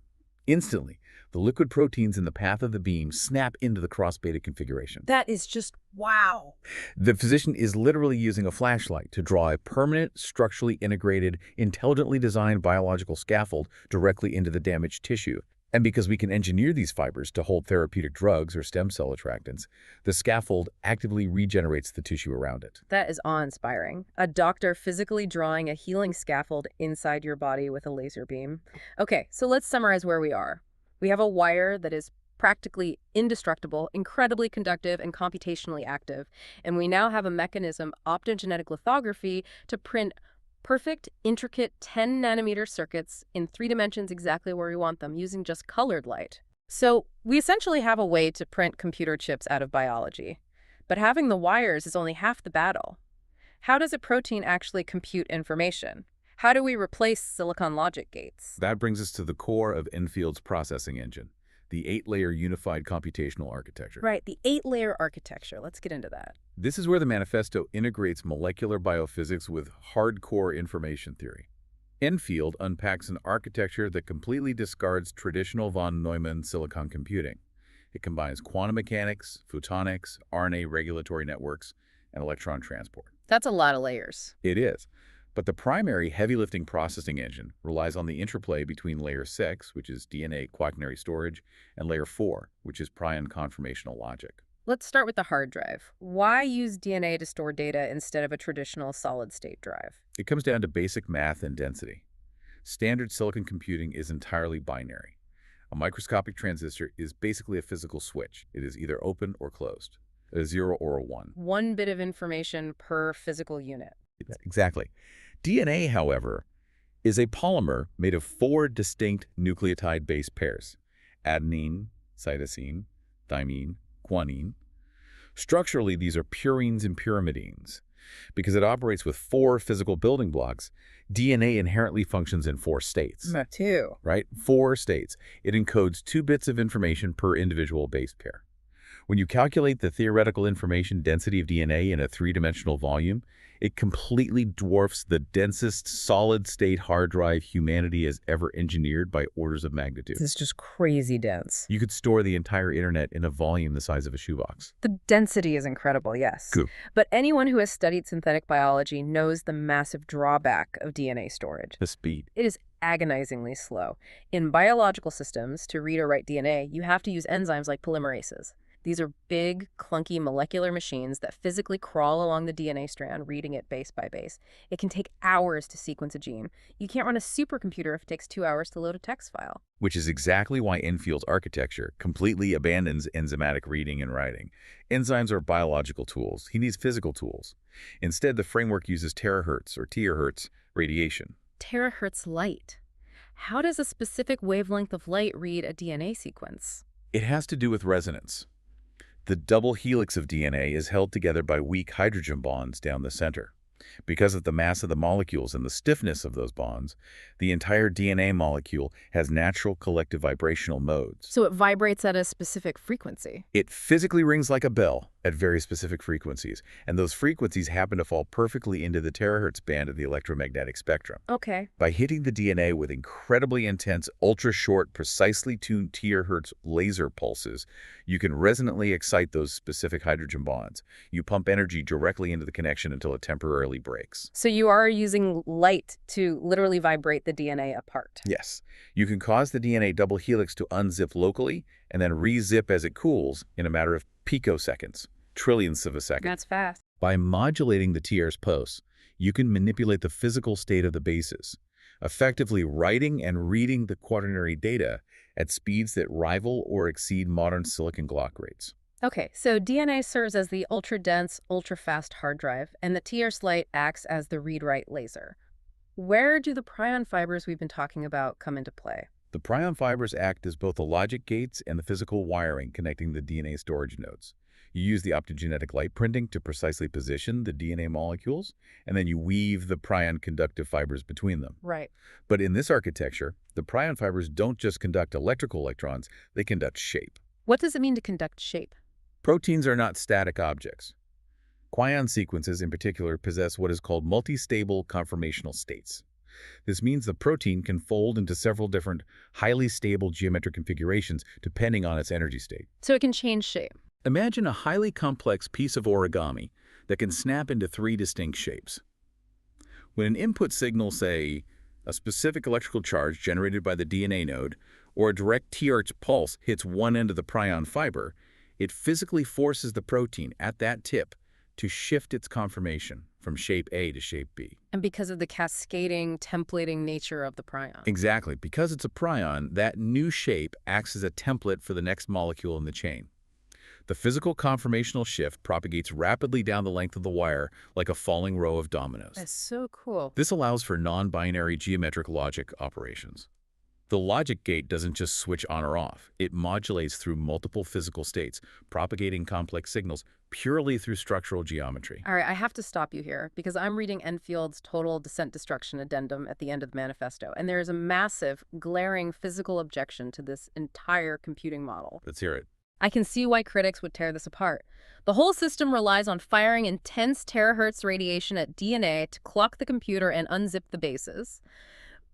Instantly, the liquid proteins in the path of the beam snap into the cross-beta configuration. That is just wow. The physician is literally using a flashlight to draw a permanent, structurally integrated, intelligently designed biological scaffold directly into the damaged tissue. And because we can engineer these fibers to hold therapeutic drugs or stem cell attractants, the scaffold actively regenerates the tissue around it. That is awe-inspiring. A doctor physically drawing a healing scaffold inside your body with a laser beam. Okay, so let's summarize where we are. We have a wire that is practically indestructible, incredibly conductive, and computationally active. And we now have a mechanism, optogenetic lithography, to print perfect, intricate 10-nanometer circuits in 3 dimensions exactly where we want them, using just colored light. So we essentially have a way to print computer chips out of biology. But having the wires is only half the battle. How does a protein actually compute information? How do we replace silicon logic gates? That brings us to the core of Enfield's processing engine, the 8-layer unified computational architecture. Right, the 8-layer architecture. Let's get into that. This is where the manifesto integrates molecular biophysics with hardcore information theory. Enfield unpacks an architecture that completely discards traditional von Neumann silicon computing. It combines quantum mechanics, photonics, RNA regulatory networks, and electron transport. That's a lot of layers. It is. But the primary heavy-lifting processing engine relies on the interplay between layer 6, which is DNA quaternary storage, and layer 4, which is Prion conformational logic. Let's start with the hard drive. Why use DNA to store data instead of a traditional solid-state drive? It comes down to basic math and density. Standard silicon computing is entirely binary. A microscopic transistor is basically a physical switch. It is either open or closed, a 0 or a 1. One bit of information per physical unit. Exactly. DNA, however, is a polymer made of 4 distinct nucleotide base pairs: adenine, cytosine, thymine, guanine. Structurally, these are purines and pyrimidines. Because it operates with 4 physical building blocks, DNA inherently functions in 4 states. Two. Right? 4 states. It encodes 2 bits of information per individual base pair. When you calculate the theoretical information density of DNA in a 3-dimensional volume, it completely dwarfs the densest solid-state hard drive humanity has ever engineered by orders of magnitude. This is just crazy dense. You could store the entire internet in a volume the size of a shoebox. The density is incredible, yes. Cool. But anyone who has studied synthetic biology knows the massive drawback of DNA storage. The speed. It is agonizingly slow. In biological systems, to read or write DNA, you have to use enzymes like polymerases. These are big, clunky molecular machines that physically crawl along the DNA strand, reading it base by base. It can take hours to sequence a gene. You can't run a supercomputer if it takes 2 hours to load a text file. Which is exactly why Enfield's architecture completely abandons enzymatic reading and writing. Enzymes are biological tools. He needs physical tools. Instead, the framework uses terahertz or terahertz radiation. Terahertz light. How does a specific wavelength of light read a DNA sequence? It has to do with resonance. The double helix of DNA is held together by weak hydrogen bonds down the center. Because of the mass of the molecules and the stiffness of those bonds, the entire DNA molecule has natural collective vibrational modes. So it vibrates at a specific frequency. It physically rings like a bell at very specific frequencies, and those frequencies happen to fall perfectly into the terahertz band of the electromagnetic spectrum. Okay. By hitting the DNA with incredibly intense, ultra-short, precisely tuned terahertz laser pulses, you can resonantly excite those specific hydrogen bonds. You pump energy directly into the connection until it temporarily breaks. So you are using light to literally vibrate the DNA apart. Yes, you can cause the DNA double helix to unzip locally and then re-zip as it cools in a matter of picoseconds, trillionths of a second. That's fast. By modulating the TR's pulse, you can manipulate the physical state of the bases, effectively writing and reading the quaternary data at speeds that rival or exceed modern silicon clock rates. Okay, so DNA serves as the ultra-dense, ultra-fast hard drive, and the TR light acts as the read-write laser. Where do the prion fibers we've been talking about come into play? The prion fibers act as both the logic gates and the physical wiring connecting the DNA storage nodes. You use the optogenetic light printing to precisely position the DNA molecules, and then you weave the prion conductive fibers between them. Right. But in this architecture, the prion fibers don't just conduct electrical electrons, they conduct shape. What does it mean to conduct shape? Proteins are not static objects. Quion sequences, in particular, possess what is called multi-stable conformational states. This means the protein can fold into several different, highly stable geometric configurations depending on its energy state. So it can change shape. Imagine a highly complex piece of origami that can snap into 3 distinct shapes. When an input signal, say, a specific electrical charge generated by the DNA node, or a direct TRH pulse hits one end of the prion fiber, it physically forces the protein at that tip to shift its conformation from shape A to shape B. And because of the cascading, templating nature of the prion. Exactly. Because it's a prion, that new shape acts as a template for the next molecule in the chain. The physical conformational shift propagates rapidly down the length of the wire like a falling row of dominoes. That's so cool. This allows for non-binary geometric logic operations. The logic gate doesn't just switch on or off. It modulates through multiple physical states, propagating complex signals purely through structural geometry. All right, I have to stop you here because I'm reading Enfield's Total Descent Destruction Addendum at the end of the manifesto, and there is a massive, glaring physical objection to this entire computing model. Let's hear it. I can see why critics would tear this apart. The whole system relies on firing intense terahertz radiation at DNA to clock the computer and unzip the bases.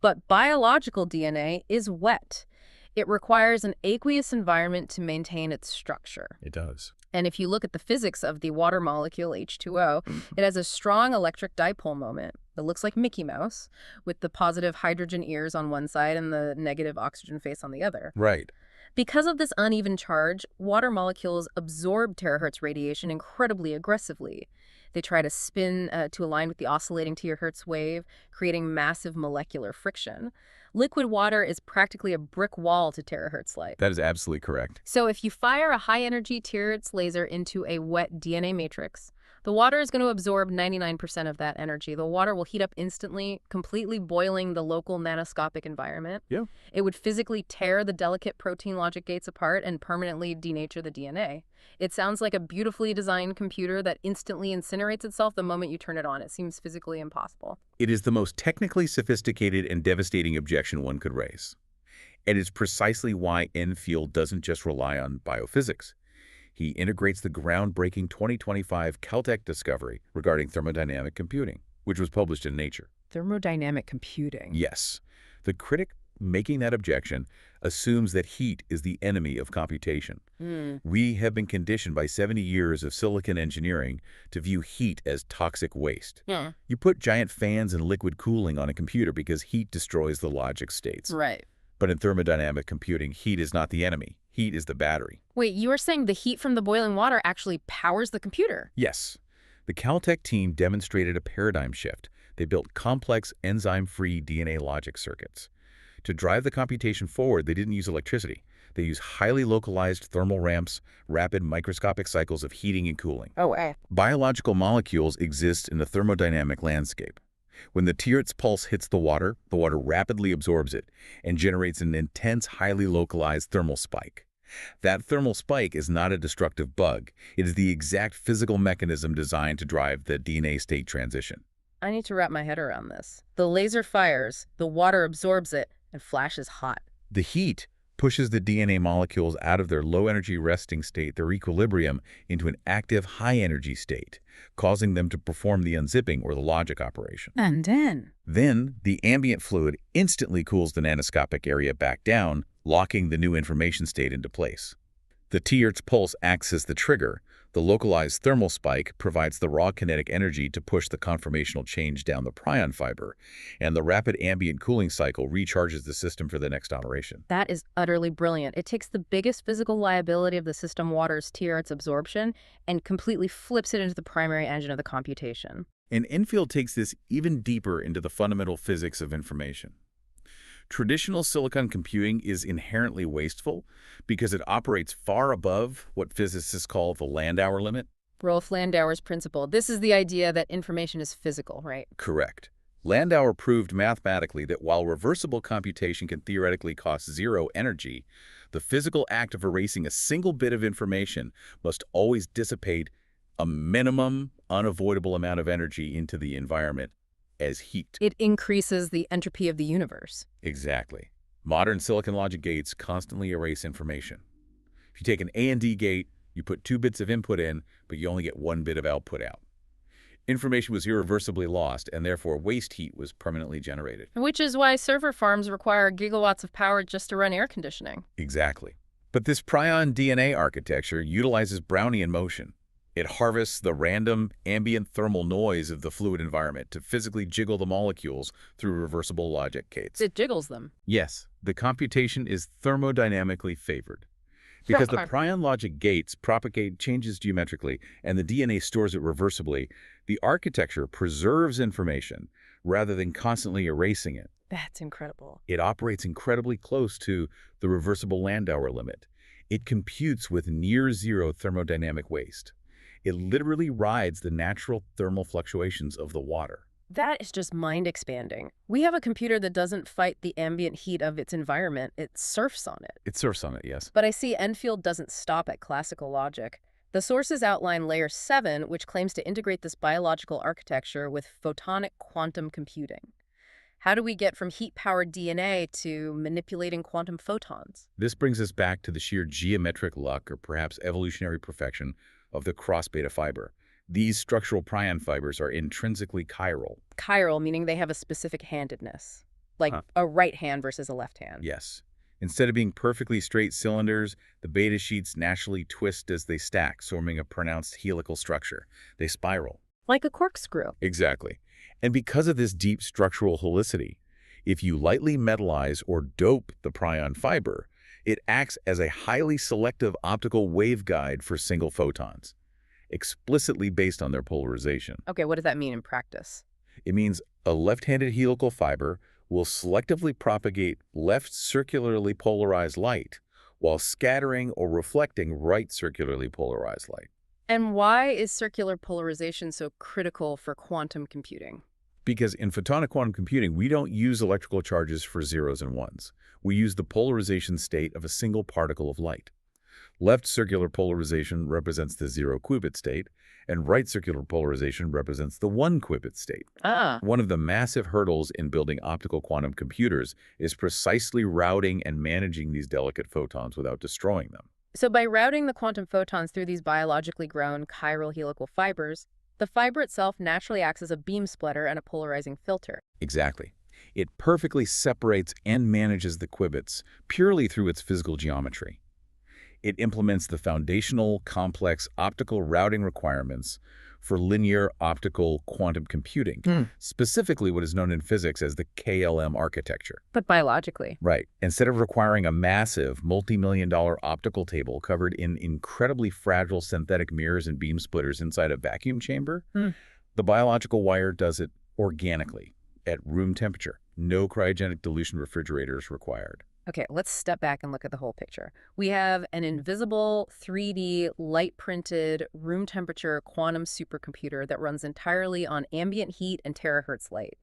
But biological DNA is wet. It requires an aqueous environment to maintain its structure. It does. And if you look at the physics of the water molecule H2O, it has a strong electric dipole moment that looks like Mickey Mouse, with the positive hydrogen ears on one side and the negative oxygen face on the other. Right. Because of this uneven charge, water molecules absorb terahertz radiation incredibly aggressively. They try to spin to align with the oscillating terahertz wave, creating massive molecular friction. Liquid water is practically a brick wall to terahertz light. That is absolutely correct. So if you fire a high-energy terahertz laser into a wet DNA matrix, the water is going to absorb 99% of that energy. The water will heat up instantly, completely boiling the local nanoscopic environment. Yeah. It would physically tear the delicate protein logic gates apart and permanently denature the DNA. It sounds like a beautifully designed computer that instantly incinerates itself the moment you turn it on. It seems physically impossible. It is the most technically sophisticated and devastating objection one could raise. And it's precisely why Enfield doesn't just rely on biophysics. He integrates the groundbreaking 2025 Caltech discovery regarding thermodynamic computing, which was published in Nature. Thermodynamic computing. Yes. The critic making that objection assumes that heat is the enemy of computation. We have been conditioned by 70 years of silicon engineering to view heat as toxic waste. Yeah. You put giant fans and liquid cooling on a computer because heat destroys the logic states. Right. But in thermodynamic computing, heat is not the enemy. Heat is the battery. Wait, you are saying the heat from the boiling water actually powers the computer? Yes. The Caltech team demonstrated a paradigm shift. They built complex enzyme-free DNA logic circuits. To drive the computation forward, they didn't use electricity. They used highly localized thermal ramps, rapid microscopic cycles of heating and cooling. Oh, wow. Biological molecules exist in the thermodynamic landscape. When the terahertz pulse hits the water rapidly absorbs it and generates an intense, highly localized thermal spike. That thermal spike is not a destructive bug. It is the exact physical mechanism designed to drive the DNA state transition. I need to wrap my head around this. The laser fires, the water absorbs it, and flashes hot. The heat pushes the DNA molecules out of their low-energy resting state, their equilibrium, into an active high-energy state, causing them to perform the unzipping or the logic operation. And then? Then, the ambient fluid instantly cools the nanoscopic area back down, locking the new information state into place. The T-Hertz pulse acts as the trigger. The localized thermal spike provides the raw kinetic energy to push the conformational change down the prion fiber, and the rapid ambient cooling cycle recharges the system for the next operation. That is utterly brilliant. It takes the biggest physical liability of the system water's T-Hertz absorption and completely flips it into the primary engine of the computation. And Enfield takes this even deeper into the fundamental physics of information. Traditional silicon computing is inherently wasteful because it operates far above what physicists call the Landauer limit. Rolf Landauer's principle. This is the idea that information is physical, right? Correct. Landauer proved mathematically that while reversible computation can theoretically cost zero energy, the physical act of erasing a single bit of information must always dissipate a minimum unavoidable amount of energy into the environment as heat. It increases the entropy of the universe. Exactly. Modern silicon logic gates constantly erase information. If you take an AND gate, you put 2 bits of input in, but you only get 1 bit of output out. Information was irreversibly lost, and therefore waste heat was permanently generated. Which is why server farms require gigawatts of power just to run air conditioning. Exactly. But this prion DNA architecture utilizes Brownian motion. It harvests the random ambient thermal noise of the fluid environment to physically jiggle the molecules through reversible logic gates. It jiggles them. Yes, the computation is thermodynamically favored. Because the prion logic gates propagate changes geometrically and the DNA stores it reversibly, the architecture preserves information rather than constantly erasing it. That's incredible. It operates incredibly close to the reversible Landauer limit. It computes with near-zero thermodynamic waste. It literally rides the natural thermal fluctuations of the water. That is just mind-expanding. We have a computer that doesn't fight the ambient heat of its environment. It surfs on it. It surfs on it, yes. But I see Enfield doesn't stop at classical logic. The sources outline Layer 7, which claims to integrate this biological architecture with photonic quantum computing. How do we get from heat-powered DNA to manipulating quantum photons? This brings us back to the sheer geometric luck, or perhaps evolutionary perfection, of the cross-beta fiber. These structural prion fibers are intrinsically chiral. Chiral, meaning they have a specific handedness, like a right hand versus a left hand. Yes. Instead of being perfectly straight cylinders, the beta sheets naturally twist as they stack, forming a pronounced helical structure. They spiral. Like a corkscrew. Exactly. And because of this deep structural helicity, if you lightly metallize or dope the prion fiber, it acts as a highly selective optical waveguide for single photons, explicitly based on their polarization. Okay, what does that mean in practice? It means a left-handed helical fiber will selectively propagate left circularly polarized light while scattering or reflecting right circularly polarized light. And why is circular polarization so critical for quantum computing? Because in photonic quantum computing, we don't use electrical charges for zeros and ones. We use the polarization state of a single particle of light. Left circular polarization represents the 0 qubit state, and right circular polarization represents the 1 qubit state. One of the massive hurdles in building optical quantum computers is precisely routing and managing these delicate photons without destroying them. So by routing the quantum photons through these biologically grown chiral helical fibers, the fiber itself naturally acts as a beam splitter and a polarizing filter. Exactly. It perfectly separates and manages the qubits purely through its physical geometry. It implements the foundational, complex optical routing requirements for linear optical quantum computing, specifically what is known in physics as the KLM architecture. But biologically. Right. Instead of requiring a massive, multi-million-dollar optical table covered in incredibly fragile synthetic mirrors and beam splitters inside a vacuum chamber, the biological wire does it organically, at room temperature. No cryogenic dilution refrigerators required. Okay, let's step back and look at the whole picture. We have an invisible, 3D, light-printed, room-temperature quantum supercomputer that runs entirely on ambient heat and terahertz light.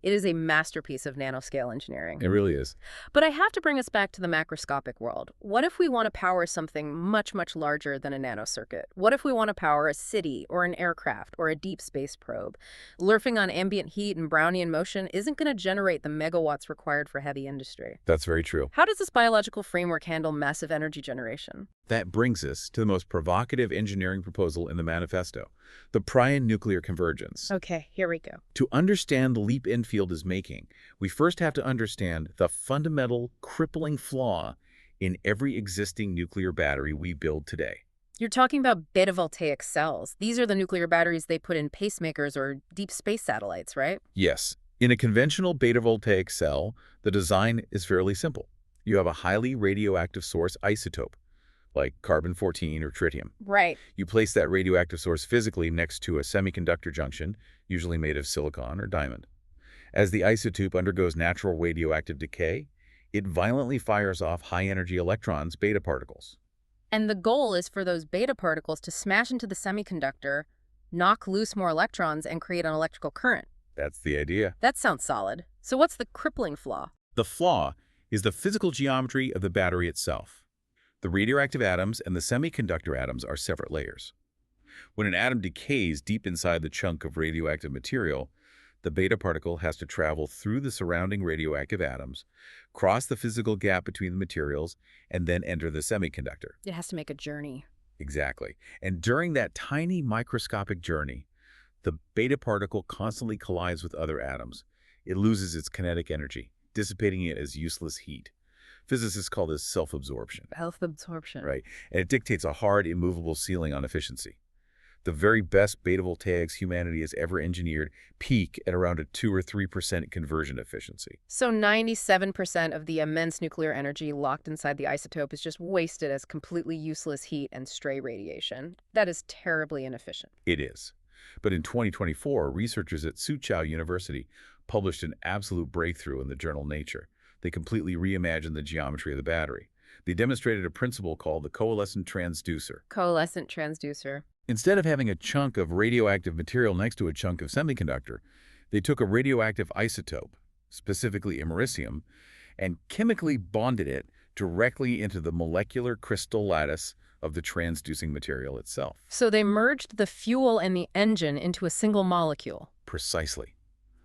It is a masterpiece of nanoscale engineering. It really is. But I have to bring us back to the macroscopic world. What if we want to power something much, much larger than a nanocircuit? What if we want to power a city or an aircraft or a deep space probe? Lurfing on ambient heat and Brownian motion isn't going to generate the megawatts required for heavy industry. That's very true. How does this biological framework handle massive energy generation? That brings us to the most provocative engineering proposal in the manifesto, the Prion nuclear convergence. Okay, here we go. To understand the leap Enfield is making, we first have to understand the fundamental, crippling flaw in every existing nuclear battery we build today. You're talking about beta-voltaic cells. These are the nuclear batteries they put in pacemakers or deep space satellites, right? Yes, in a conventional beta-voltaic cell, the design is fairly simple. You have a highly radioactive source isotope, like carbon-14 or tritium. Right. You place that radioactive source physically next to a semiconductor junction, usually made of silicon or diamond. As the isotope undergoes natural radioactive decay, it violently fires off high-energy electrons, beta particles. And the goal is for those beta particles to smash into the semiconductor, knock loose more electrons, and create an electrical current. That's the idea. That sounds solid. So what's the crippling flaw? The flaw is the physical geometry of the battery itself. The radioactive atoms and the semiconductor atoms are separate layers. When an atom decays deep inside the chunk of radioactive material, the beta particle has to travel through the surrounding radioactive atoms, cross the physical gap between the materials, and then enter the semiconductor. It has to make a journey. Exactly. And during that tiny microscopic journey, the beta particle constantly collides with other atoms. It loses its kinetic energy, dissipating it as useless heat. Physicists call this self-absorption. Self-absorption. Right. And it dictates a hard, immovable ceiling on efficiency. The very best beta voltaics humanity has ever engineered peak at around a 2 or 3% conversion efficiency. So 97% of the immense nuclear energy locked inside the isotope is just wasted as completely useless heat and stray radiation. That is terribly inefficient. It is. But in 2024, researchers at Soochow University published an absolute breakthrough in the journal Nature. They completely reimagined the geometry of the battery. They demonstrated a principle called the coalescent transducer. Coalescent transducer. Instead of having a chunk of radioactive material next to a chunk of semiconductor, they took a radioactive isotope, specifically americium, and chemically bonded it directly into the molecular crystal lattice of the transducing material itself. So they merged the fuel and the engine into a single molecule. Precisely.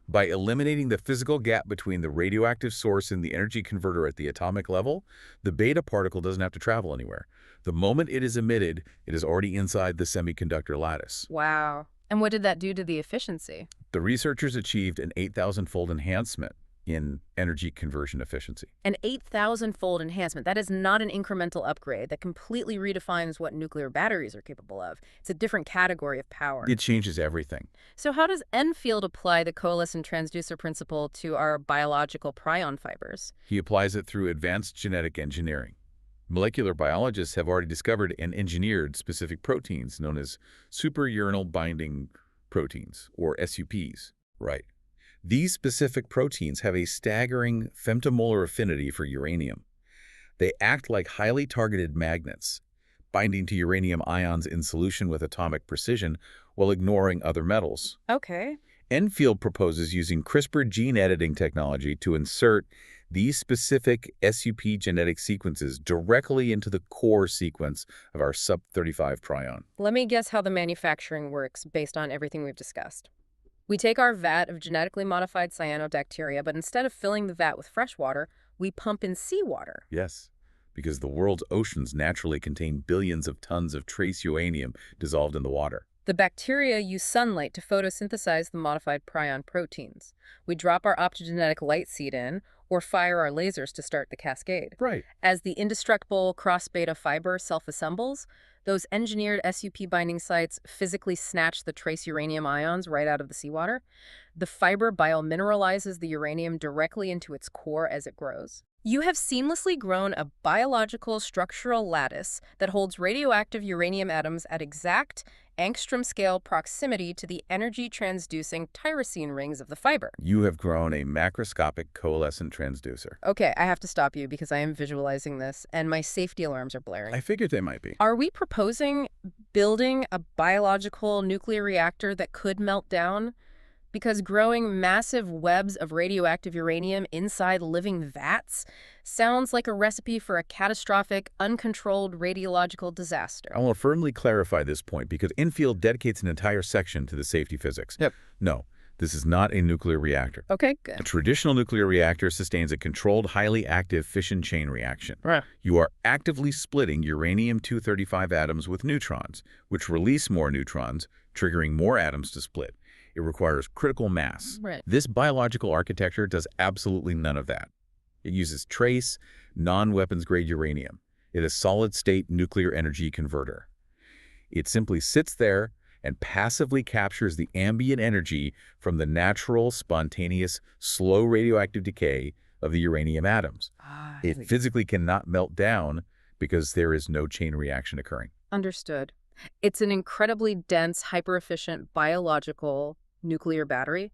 By eliminating the physical gap between the radioactive source and the energy converter at the atomic level, the beta particle doesn't have to travel anywhere. The moment it is emitted, it is already inside the semiconductor lattice. Wow. And what did that do to the efficiency? The researchers achieved an 8,000-fold enhancement in energy conversion efficiency. An 8,000-fold enhancement. That is not an incremental upgrade. That completely redefines what nuclear batteries are capable of. It's a different category of power. It changes everything. So how does Enfield apply the coalescent transducer principle to our biological prion fibers? He applies it through advanced genetic engineering. Molecular biologists have already discovered and engineered specific proteins known as superurinal binding proteins, or SUPs. Right. These specific proteins have a staggering femtomolar affinity for uranium. They act like highly targeted magnets, binding to uranium ions in solution with atomic precision while ignoring other metals. Okay. Enfield proposes using CRISPR gene editing technology to insert these specific SUP genetic sequences directly into the core sequence of our sub-35 prion. Let me guess how the manufacturing works based on everything we've discussed. We take our vat of genetically modified cyanobacteria, but instead of filling the vat with fresh water, we pump in seawater. Yes, because the world's oceans naturally contain billions of tons of trace uranium dissolved in the water. The bacteria use sunlight to photosynthesize the modified prion proteins. We drop our optogenetic light seed in, or fire our lasers to start the cascade. Right. As the indestructible cross-beta fiber self-assembles, those engineered SUP binding sites physically snatch the trace uranium ions right out of the seawater. The fiber biomineralizes the uranium directly into its core as it grows. You have seamlessly grown a biological structural lattice that holds radioactive uranium atoms at exact angstrom-scale proximity to the energy-transducing tyrosine rings of the fiber. You have grown a macroscopic coalescent transducer. Okay, I have to stop you because I am visualizing this, and my safety alarms are blaring. I figured they might be. Are we proposing building a biological nuclear reactor that could melt down because growing massive webs of radioactive uranium inside living vats sounds like a recipe for a catastrophic, uncontrolled radiological disaster. I want to firmly clarify this point because Infield dedicates an entire section to the safety physics. Yep. No, this is not a nuclear reactor. Okay, A good. traditional nuclear reactor sustains a controlled, highly active fission chain reaction. Right. You are actively splitting uranium-235 atoms with neutrons, which release more neutrons, triggering more atoms to split. It requires critical mass. Right. This biological architecture does absolutely none of that. It uses trace, non-weapons-grade uranium. It is a solid-state nuclear energy converter. It simply sits there and passively captures the ambient energy from the natural, spontaneous, slow radioactive decay of the uranium atoms. It physically cannot melt down because there is no chain reaction occurring. Understood. It's an incredibly dense, hyper-efficient biological nuclear battery.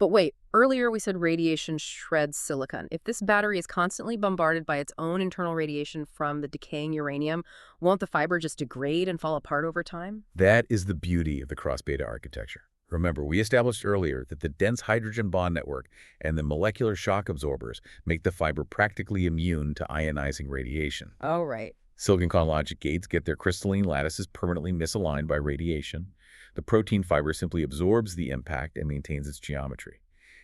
But wait, earlier we said radiation shreds silicon. If this battery is constantly bombarded by its own internal radiation from the decaying uranium, won't the fiber just degrade and fall apart over time? That is the beauty of the cross-beta architecture. Remember, we established earlier that the dense hydrogen bond network and the molecular shock absorbers make the fiber practically immune to ionizing radiation. Oh, right. Silicon chronologic gates get their crystalline lattices permanently misaligned by radiation. The protein fiber simply absorbs the impact and maintains its geometry.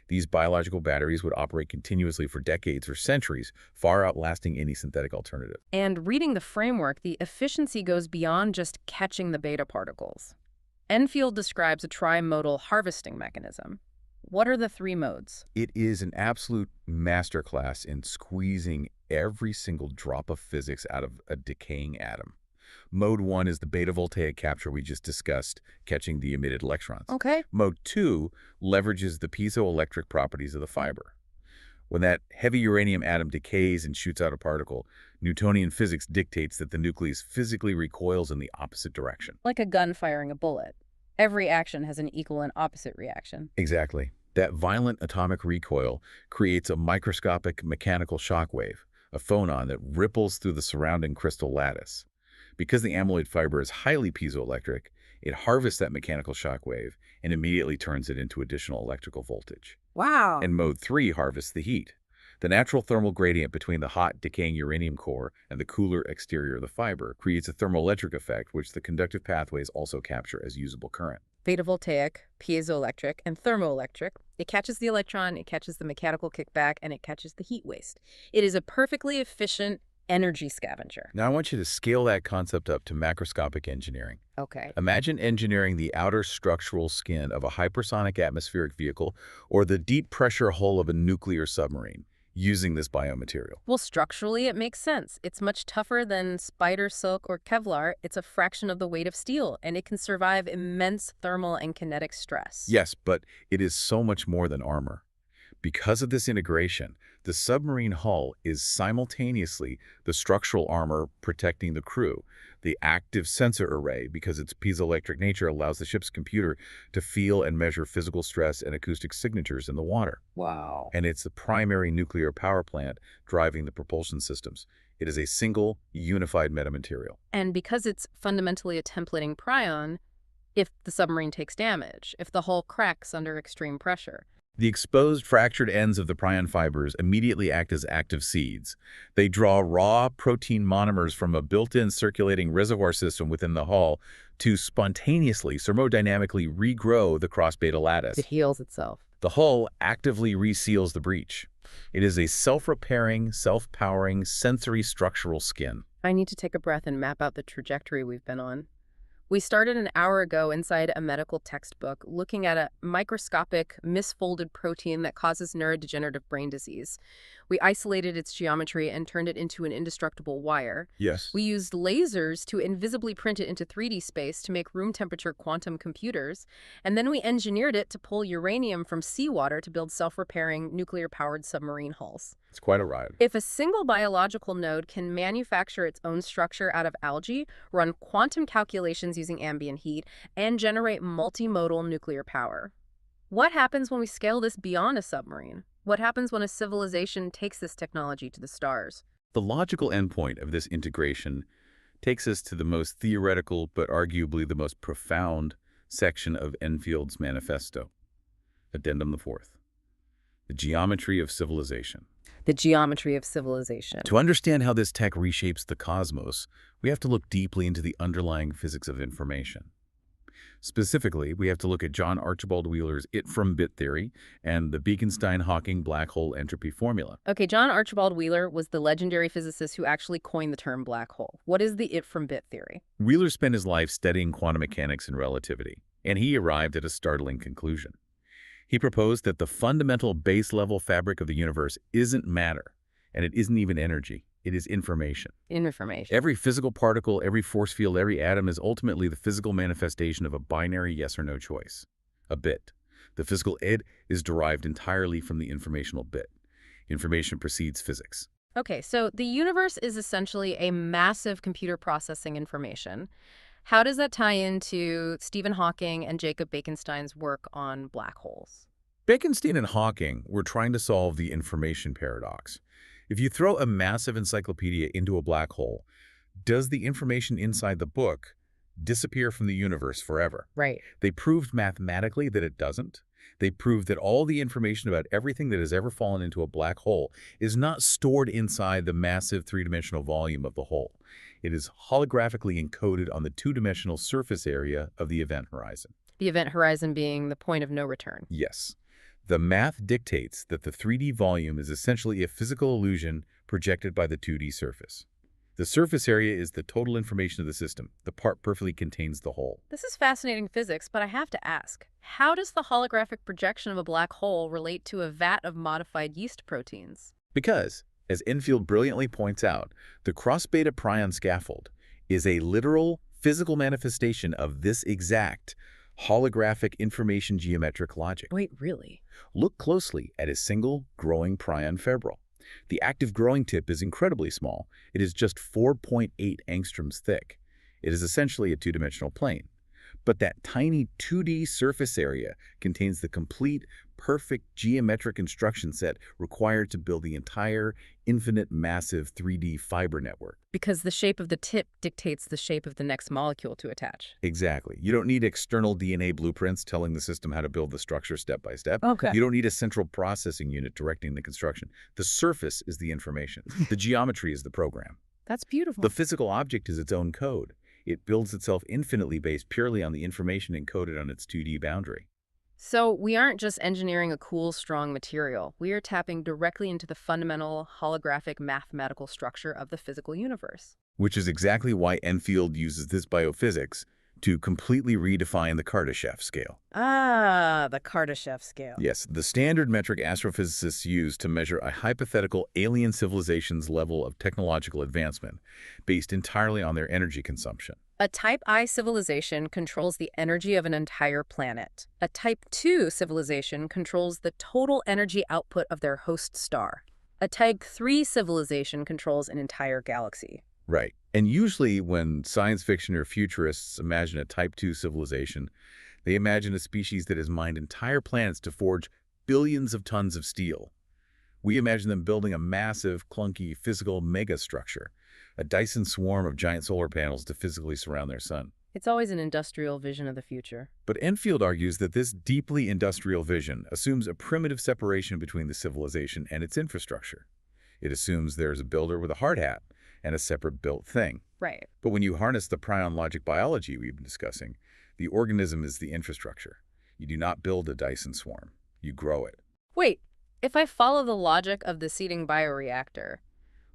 These biological batteries would operate continuously for decades or centuries, far outlasting any synthetic alternative. And reading the framework, the efficiency goes beyond just catching the beta particles. Enfield describes a trimodal harvesting mechanism. What are the three modes? It is an absolute masterclass in squeezing every single drop of physics out of a decaying atom. Mode 1 is the beta voltaic capture we just discussed, catching the emitted electrons. Okay. Mode 2 leverages the piezoelectric properties of the fiber. When that heavy uranium atom decays and shoots out a particle, Newtonian physics dictates that the nucleus physically recoils in the opposite direction. Like a gun firing a bullet. Every action has an equal and opposite reaction. Exactly. That violent atomic recoil creates a microscopic mechanical shock wave, a phonon that ripples through the surrounding crystal lattice. Because the amyloid fiber is highly piezoelectric, it harvests that mechanical shock wave and immediately turns it into additional electrical voltage. Wow. And mode 3 harvests the heat. The natural thermal gradient between the hot, decaying uranium core and the cooler exterior of the fiber creates a thermoelectric effect which the conductive pathways also capture as usable current. Beta voltaic, piezoelectric, and thermoelectric. It catches the electron, it catches the mechanical kickback, and it catches the heat waste. It is a perfectly efficient energy scavenger. Now I want you to scale that concept up to macroscopic engineering. Okay. Imagine engineering the outer structural skin of a hypersonic atmospheric vehicle or the deep pressure hull of a nuclear submarine using this biomaterial. Well, structurally, it makes sense. It's much tougher than spider silk or Kevlar. It's a fraction of the weight of steel, and it can survive immense thermal and kinetic stress. Yes, but it is so much more than armor. Because of this integration, the submarine hull is simultaneously the structural armor protecting the crew. The active sensor array, because its piezoelectric nature, allows the ship's computer to feel and measure physical stress and acoustic signatures in the water. Wow. And it's the primary nuclear power plant driving the propulsion systems. It is a single, unified metamaterial. And because it's fundamentally a templating prion, if the submarine takes damage, if the hull cracks under extreme pressure, The exposed fractured ends of the prion fibers immediately act as active seeds. They draw raw protein monomers from a built-in circulating reservoir system within the hull to spontaneously, thermodynamically regrow the cross-beta lattice. it heals itself. The hull actively reseals the breach. It is a self-repairing, self-powering, sensory structural skin. I need to take a breath and map out the trajectory we've been on. We started an hour ago inside a medical textbook looking at a microscopic, misfolded protein that causes neurodegenerative brain disease. We isolated its geometry and turned it into an indestructible wire. Yes. We used lasers to invisibly print it into 3D space to make room-temperature quantum computers, and then we engineered it to pull uranium from seawater to build self-repairing, nuclear-powered submarine hulls. It's quite a ride. If a single biological node can manufacture its own structure out of algae, run quantum calculations using ambient heat, and generate multimodal nuclear power, what happens when we scale this beyond a submarine? What happens when a civilization takes this technology to the stars? The logical endpoint of this integration takes us to the most theoretical but arguably the most profound section of Enfield's manifesto. Addendum the fourth. The geometry of civilization. The geometry of civilization. To understand how this tech reshapes the cosmos, we have to look deeply into the underlying physics of information. Specifically, we have to look at John Archibald Wheeler's it-from-bit theory and the Beaconstein-Hawking black hole entropy formula. Okay, John Archibald Wheeler was the legendary physicist who actually coined the term black hole. What is the it-from-bit theory? Wheeler spent his life studying quantum mechanics and relativity, and he arrived at a startling conclusion. He proposed that the fundamental base-level fabric of the universe isn't matter, and it isn't even energy. It is information. Information. Every physical particle, every force field, every atom is ultimately the physical manifestation of a binary yes or no choice, a bit. The physical id is derived entirely from the informational bit. Information precedes physics. Okay, so the universe is essentially a massive computer processing information. How does that tie into Stephen Hawking and Jacob Bekenstein's work on black holes? Bekenstein and Hawking were trying to solve the information paradox. If you throw a massive encyclopedia into a black hole, does the information inside the book disappear from the universe forever? Right. They proved mathematically that it doesn't. They proved that all the information about everything that has ever fallen into a black hole is not stored inside the massive three-dimensional volume of the hole. It is holographically encoded on the two-dimensional surface area of the event horizon. The event horizon being the point of no return. Yes. The math dictates that the 3D volume is essentially a physical illusion projected by the 2D surface. The surface area is the total information of the system. The part perfectly contains the whole. This is fascinating physics, but I have to ask, how does the holographic projection of a black hole relate to a vat of modified yeast proteins? Because, as Enfield brilliantly points out, the cross-beta Prion scaffold is a literal physical manifestation of this exact holographic information geometric logic. Wait, really? Look closely at a single growing prion fibril. The active growing tip is incredibly small. It is just 4.8 angstroms thick. It is essentially a two-dimensional plane. But that tiny 2D surface area contains the complete, perfect geometric instruction set required to build the entire, infinite, massive 3D fiber network. Because the shape of the tip dictates the shape of the next molecule to attach. Exactly. You don't need external DNA blueprints telling the system how to build the structure step by step. Okay. You don't need a central processing unit directing the construction. The surface is the information. The geometry is the program. That's beautiful. The physical object is its own code. It builds itself infinitely based purely on the information encoded on its 2D boundary. So we aren't just engineering a cool, strong material. We are tapping directly into the fundamental holographic mathematical structure of the physical universe. Which is exactly why Enfield uses this biophysics to completely redefine the Kardashev scale. Ah, the Kardashev scale. Yes, the standard metric astrophysicists use to measure a hypothetical alien civilization's level of technological advancement, based entirely on their energy consumption. A Type I civilization controls the energy of an entire planet. A Type II civilization controls the total energy output of their host star. A Type III civilization controls an entire galaxy. Right. And usually when science fiction or futurists imagine a Type II civilization, they imagine a species that has mined entire planets to forge billions of tons of steel. We imagine them building a massive, clunky, physical megastructure, a Dyson swarm of giant solar panels to physically surround their sun. It's always an industrial vision of the future. But Enfield argues that this deeply industrial vision assumes a primitive separation between the civilization and its infrastructure. It assumes there is a builder with a hard hat and a separate built thing. Right. But when you harness the prion logic biology we've been discussing, the organism is the infrastructure. You do not build a Dyson swarm. You grow it. Wait, if I follow the logic of the seeding bioreactor,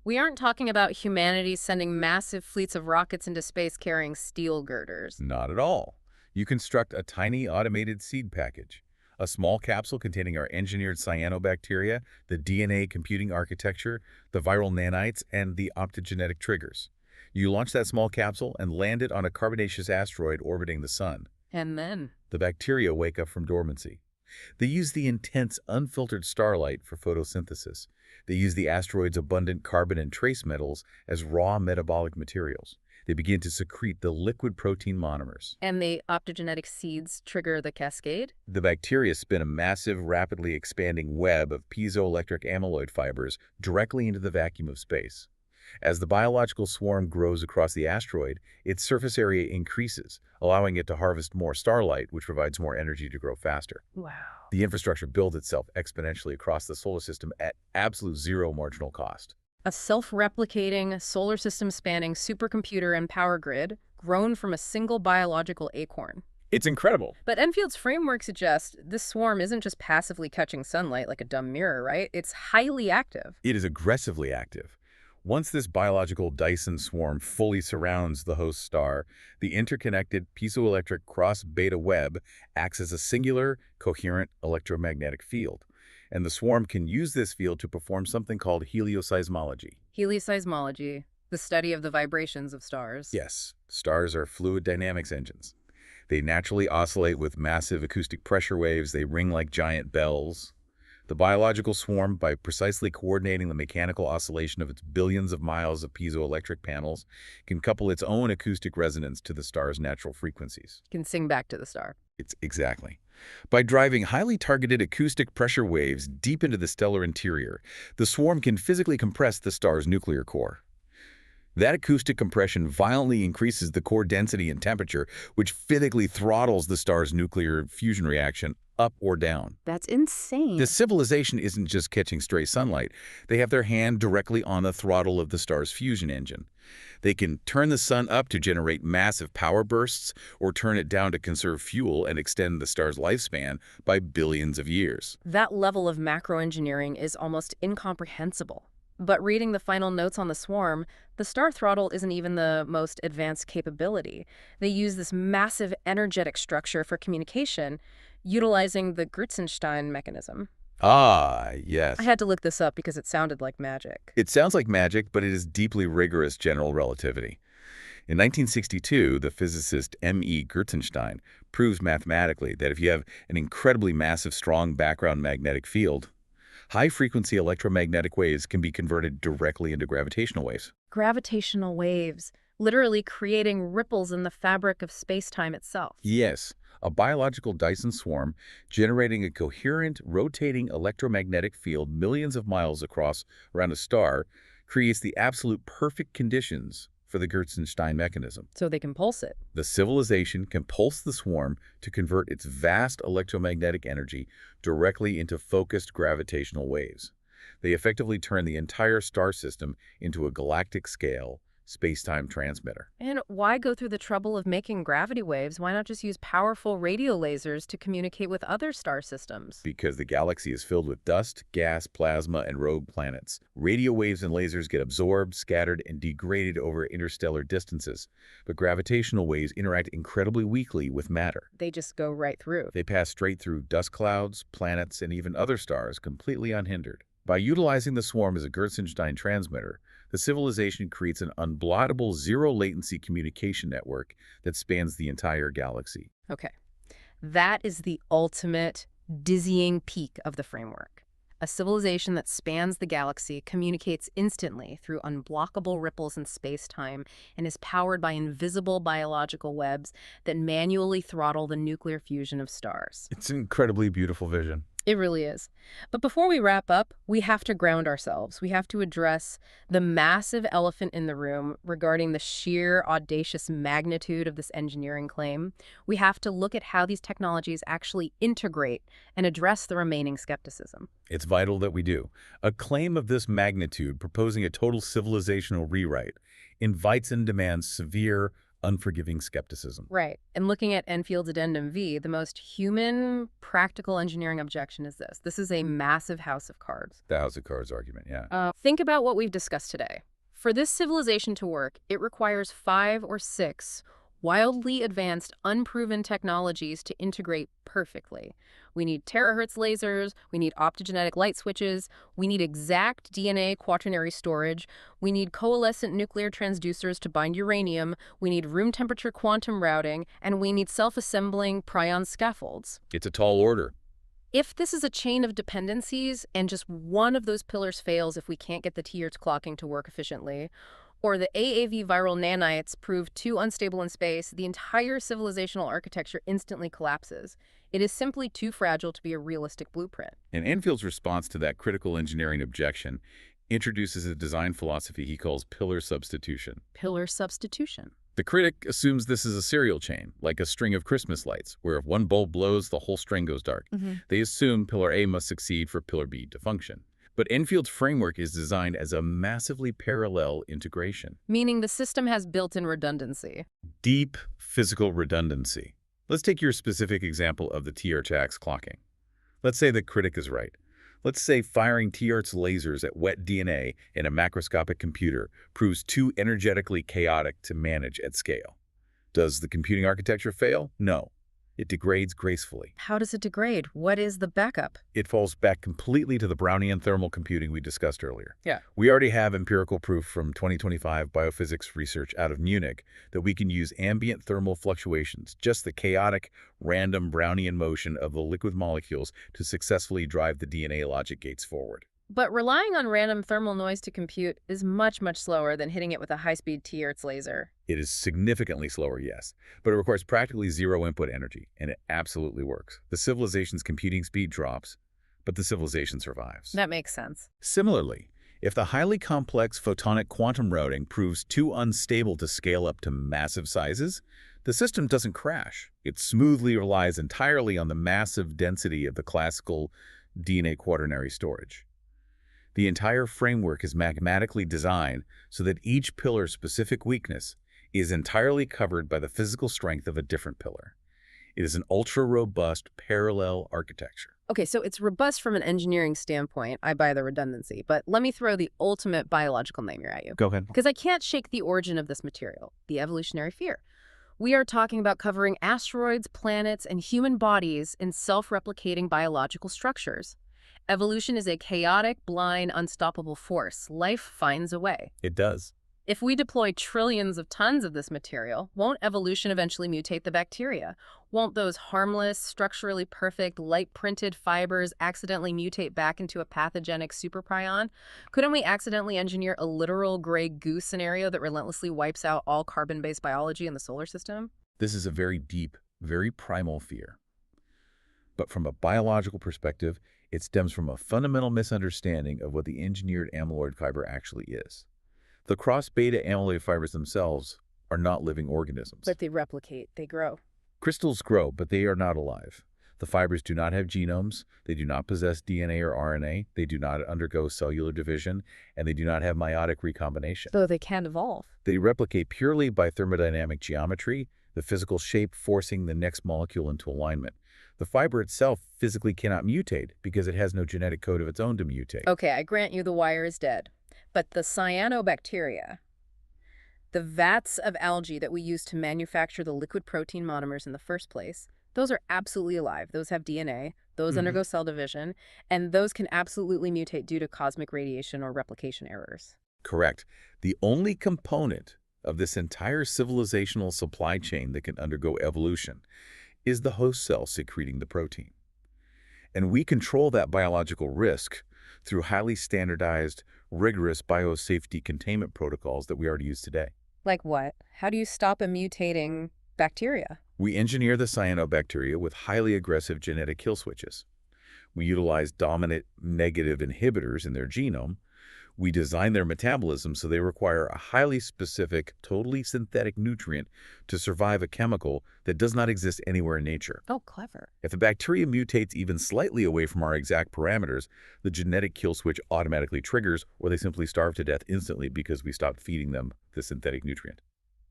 we aren't talking about humanity sending massive fleets of rockets into space carrying steel girders. Not at all. You construct a tiny automated seed package, a small capsule containing our engineered cyanobacteria, the DNA computing architecture, the viral nanites, and the optogenetic triggers. You launch that small capsule and land it on a carbonaceous asteroid orbiting the sun. And then? The bacteria wake up from dormancy. They use the intense, unfiltered starlight for photosynthesis. They use the asteroid's abundant carbon and trace metals as raw metabolic materials. They begin to secrete the liquid protein monomers. And the optogenetic seeds trigger the cascade? The bacteria spin a massive, rapidly expanding web of piezoelectric amyloid fibers directly into the vacuum of space. As the biological swarm grows across the asteroid, its surface area increases, allowing it to harvest more starlight, which provides more energy to grow faster. Wow. The infrastructure builds itself exponentially across the solar system at absolute zero marginal cost. A self-replicating, solar system-spanning supercomputer and power grid grown from a single biological acorn. It's incredible. But Enfield's framework suggests this swarm isn't just passively catching sunlight like a dumb mirror, right? It's highly active. It is aggressively active. Once this biological Dyson swarm fully surrounds the host star, the interconnected piezoelectric cross-beta web acts as a singular, coherent electromagnetic field. And the swarm can use this field to perform something called helioseismology. Helioseismology, the study of the vibrations of stars. Yes, stars are fluid dynamics engines. They naturally oscillate with massive acoustic pressure waves. They ring like giant bells. The biological swarm, by precisely coordinating the mechanical oscillation of its billions of miles of piezoelectric panels, can couple its own acoustic resonance to the star's natural frequencies. Can sing back to the star. It's exactly. By driving highly targeted acoustic pressure waves deep into the stellar interior, the swarm can physically compress the star's nuclear core. That acoustic compression violently increases the core density and temperature, which physically throttles the star's nuclear fusion reaction up or down. That's insane. The civilization isn't just catching stray sunlight. They have their hand directly on the throttle of the star's fusion engine. They can turn the sun up to generate massive power bursts or turn it down to conserve fuel and extend the star's lifespan by billions of years. That level of macroengineering is almost incomprehensible. But reading the final notes on the swarm, the star throttle isn't even the most advanced capability. They use this massive energetic structure for communication, utilizing the Gravitational mechanism. Ah, yes. I had to look this up because it sounded like magic. It sounds like magic, but it is deeply rigorous general relativity. In 1962, the physicist M.E. Gravitational proves mathematically that if you have an incredibly massive, strong background magnetic field, high-frequency electromagnetic waves can be converted directly into gravitational waves. Gravitational waves, literally creating ripples in the fabric of space-time itself. Yes, a biological Dyson swarm generating a coherent, rotating electromagnetic field millions of miles across around a star creates the absolute perfect conditions for the Gravitational mechanism. So they can pulse it. The civilization can pulse the swarm to convert its vast electromagnetic energy directly into focused gravitational waves. They effectively turn the entire star system into a galactic-scale space-time transmitter. And why go through the trouble of making gravity waves? Why not just use powerful radio lasers to communicate with other star systems? Because the galaxy is filled with dust, gas, plasma, and rogue planets. Radio waves and lasers get absorbed, scattered, and degraded over interstellar distances. But gravitational waves interact incredibly weakly with matter. They just go right through. They pass straight through dust clouds, planets, and even other stars completely unhindered. By utilizing the swarm as a Gravitational transmitter, the civilization creates an unblottable zero-latency communication network that spans the entire galaxy. Okay. That is the ultimate dizzying peak of the framework. A civilization that spans the galaxy, communicates instantly through unblockable ripples in space-time, and is powered by invisible biological webs that manually throttle the nuclear fusion of stars. It's an incredibly beautiful vision. It really is. But before we wrap up, we have to ground ourselves. We have to address the massive elephant in the room regarding the sheer audacious magnitude of this engineering claim. We have to look at how these technologies actually integrate and address the remaining skepticism. It's vital that we do. A claim of this magnitude, proposing a total civilizational rewrite, invites and demands severe, unforgiving skepticism. Right. And looking at Enfield's Addendum V, the most human, practical engineering objection is this. This is a massive house of cards. The House of Cards argument, yeah. Think about what we've discussed today. For this civilization to work, it requires 5 or 6 wildly advanced, unproven technologies to integrate perfectly. We need terahertz lasers, we need optogenetic light switches, we need exact DNA quaternary storage, we need coalescent nuclear transducers to bind uranium, we need room temperature quantum routing, and we need self-assembling Prion scaffolds. It's a tall order. If this is a chain of dependencies and just one of those pillars fails if we can't get the T-Hertz clocking to work efficiently, or the AAV viral nanites prove too unstable in space, the entire civilizational architecture instantly collapses. It is simply too fragile to be a realistic blueprint. And Enfield's response to that critical engineering objection introduces a design philosophy he calls pillar substitution. Pillar substitution. The critic assumes this is a serial chain, like a string of Christmas lights, where if one bulb blows, the whole string goes dark. They assume pillar A must succeed for pillar B to function. But Enfield's framework is designed as a massively parallel integration. Meaning the system has built-in redundancy. Deep physical redundancy. Let's take your specific example of the TRX clocking. Let's say the critic is right. Let's say firing TRX lasers at wet DNA in a macroscopic computer proves too energetically chaotic to manage at scale. Does the computing architecture fail? No. It degrades gracefully. How does it degrade? What is the backup? It falls back completely to the Brownian thermal computing we discussed earlier. Yeah. We already have empirical proof from 2025 biophysics research out of Munich that we can use ambient thermal fluctuations, just the chaotic, random Brownian motion of the liquid molecules, to successfully drive the DNA logic gates forward. But relying on random thermal noise to compute is much, much slower than hitting it with a high-speed TRX laser. It is significantly slower, yes, but it requires practically zero input energy, and it absolutely works. The civilization's computing speed drops, but the civilization survives. That makes sense. Similarly, if the highly complex photonic quantum routing proves too unstable to scale up to massive sizes, the system doesn't crash. It smoothly relies entirely on the massive density of the classical DNA quaternary storage. The entire framework is mathematically designed so that each pillar's specific weakness is entirely covered by the physical strength of a different pillar. It is an ultra-robust parallel architecture. Okay, so it's robust from an engineering standpoint. I buy the redundancy. But let me throw the ultimate biological nightmare at you. Go ahead. Because I can't shake the origin of this material, the evolutionary fear. We are talking about covering asteroids, planets, and human bodies in self-replicating biological structures. Evolution is a chaotic, blind, unstoppable force. Life finds a way. It does. If we deploy trillions of tons of this material, won't evolution eventually mutate the bacteria? Won't those harmless, structurally perfect, light-printed fibers accidentally mutate back into a pathogenic super prion? Couldn't we accidentally engineer a literal gray goo scenario that relentlessly wipes out all carbon-based biology in the solar system? This is a very deep, very primal fear. But from a biological perspective, it stems from a fundamental misunderstanding of what the engineered amyloid fiber actually is. The cross-beta amyloid fibers themselves are not living organisms. But they replicate, they grow. Crystals grow, but they are not alive. The fibers do not have genomes, they do not possess DNA or RNA, they do not undergo cellular division, and they do not have meiotic recombination. Though they can evolve. They replicate purely by thermodynamic geometry, the physical shape forcing the next molecule into alignment. The fiber itself physically cannot mutate because it has no genetic code of its own to mutate. Okay, I grant you the wire is dead. But the cyanobacteria, the vats of algae that we use to manufacture the liquid protein monomers in the first place, those are absolutely alive. Those have DNA, those undergo cell division, and those can absolutely mutate due to cosmic radiation or replication errors. Correct. The only component of this entire civilizational supply chain that can undergo evolution is the host cell secreting the protein. And we control that biological risk through highly standardized, rigorous biosafety containment protocols that we already use today. Like what? How do you stop a mutating bacteria? We engineer the cyanobacteria with highly aggressive genetic kill switches. We utilize dominant negative inhibitors in their genome. We design their metabolism so they require a highly specific, totally synthetic nutrient to survive a chemical that does not exist anywhere in nature. Oh, clever. If a bacteria mutates even slightly away from our exact parameters, the genetic kill switch automatically triggers, or they simply starve to death instantly because we stopped feeding them the synthetic nutrient.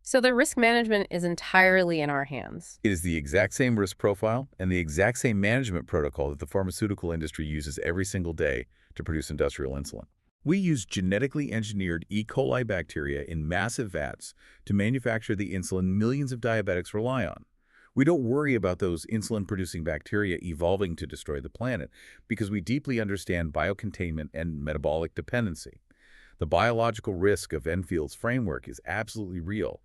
So the risk management is entirely in our hands. It is the exact same risk profile and the exact same management protocol that the pharmaceutical industry uses every single day to produce industrial insulin. We use genetically engineered E. coli bacteria in massive vats to manufacture the insulin millions of diabetics rely on. We don't worry about those insulin-producing bacteria evolving to destroy the planet because we deeply understand biocontainment and metabolic dependency. The biological risk of Enfield's framework is absolutely real,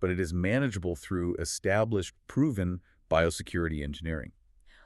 but it is manageable through established, proven biosecurity engineering.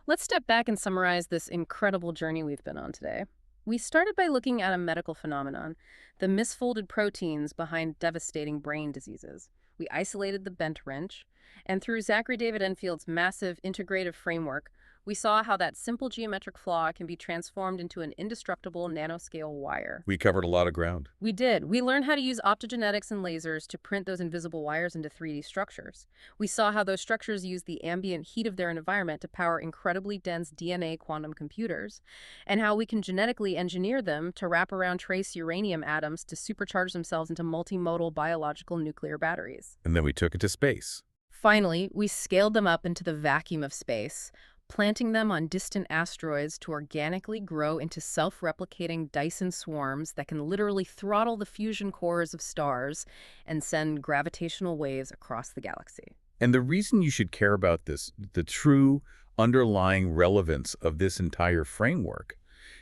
Let's step back and summarize this incredible journey we've been on today. We started by looking at a medical phenomenon, the misfolded proteins behind devastating brain diseases. We isolated the bent wrench, and through Zachary David Enfield's massive integrative framework, We saw how that simple geometric flaw can be transformed into an indestructible nanoscale wire. We covered a lot of ground. We did. We learned how to use optogenetics and lasers to print those invisible wires into 3D structures. We saw how those structures use the ambient heat of their environment to power incredibly dense DNA quantum computers, and how we can genetically engineer them to wrap around trace uranium atoms to supercharge themselves into multimodal biological nuclear batteries. And then we took it to space. Finally, we scaled them up into the vacuum of space, planting them on distant asteroids to organically grow into self-replicating Dyson swarms that can literally throttle the fusion cores of stars and send gravitational waves across the galaxy. And the reason you should care about this, the true underlying relevance of this entire framework,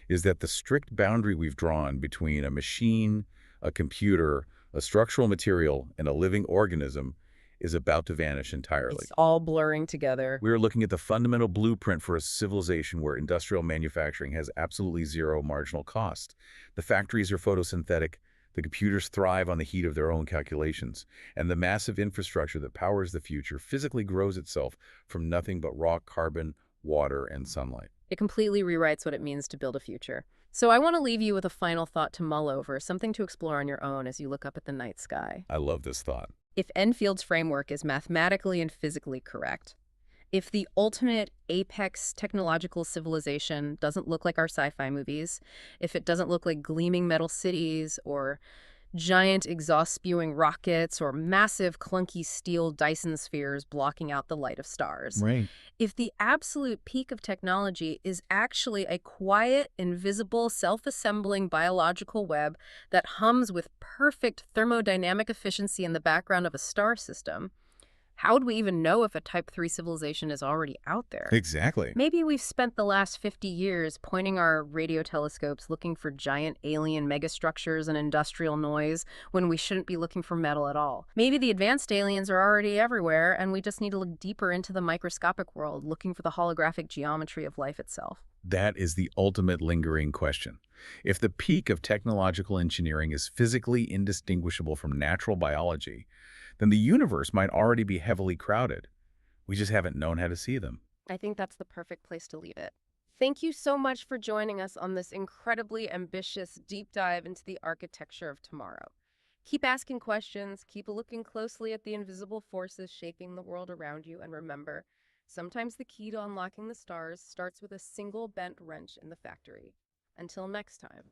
is that the strict boundary we've drawn between a machine, a computer, a structural material, and a living organism is about to vanish entirely. It's all blurring together. We're looking at the fundamental blueprint for a civilization where industrial manufacturing has absolutely zero marginal cost. The factories are photosynthetic, the computers thrive on the heat of their own calculations, and the massive infrastructure that powers the future physically grows itself from nothing but raw carbon, water, and sunlight. It completely rewrites what it means to build a future. So I want to leave you with a final thought to mull over, something to explore on your own as you look up at the night sky. I love this thought. If Enfield's framework is mathematically and physically correct, if the ultimate apex technological civilization doesn't look like our sci-fi movies, if it doesn't look like gleaming metal cities or giant exhaust-spewing rockets or massive clunky steel Dyson spheres blocking out the light of stars, Right. if the absolute peak of technology is actually a quiet, invisible, self-assembling biological web that hums with perfect thermodynamic efficiency in the background of a star system, how would we even know if a Type 3 civilization is already out there? Exactly. Maybe we've spent the last 50 years pointing our radio telescopes looking for giant alien megastructures and industrial noise when we shouldn't be looking for metal at all. Maybe the advanced aliens are already everywhere and we just need to look deeper into the microscopic world, looking for the holographic geometry of life itself. That is the ultimate lingering question. If the peak of technological engineering is physically indistinguishable from natural biology, then the universe might already be heavily crowded. We just haven't known how to see them. I think that's the perfect place to leave it. Thank you so much for joining us on this incredibly ambitious deep dive into the architecture of tomorrow. Keep asking questions, keep looking closely at the invisible forces shaping the world around you, and remember, sometimes the key to unlocking the stars starts with a single bent wrench in the factory. Until next time.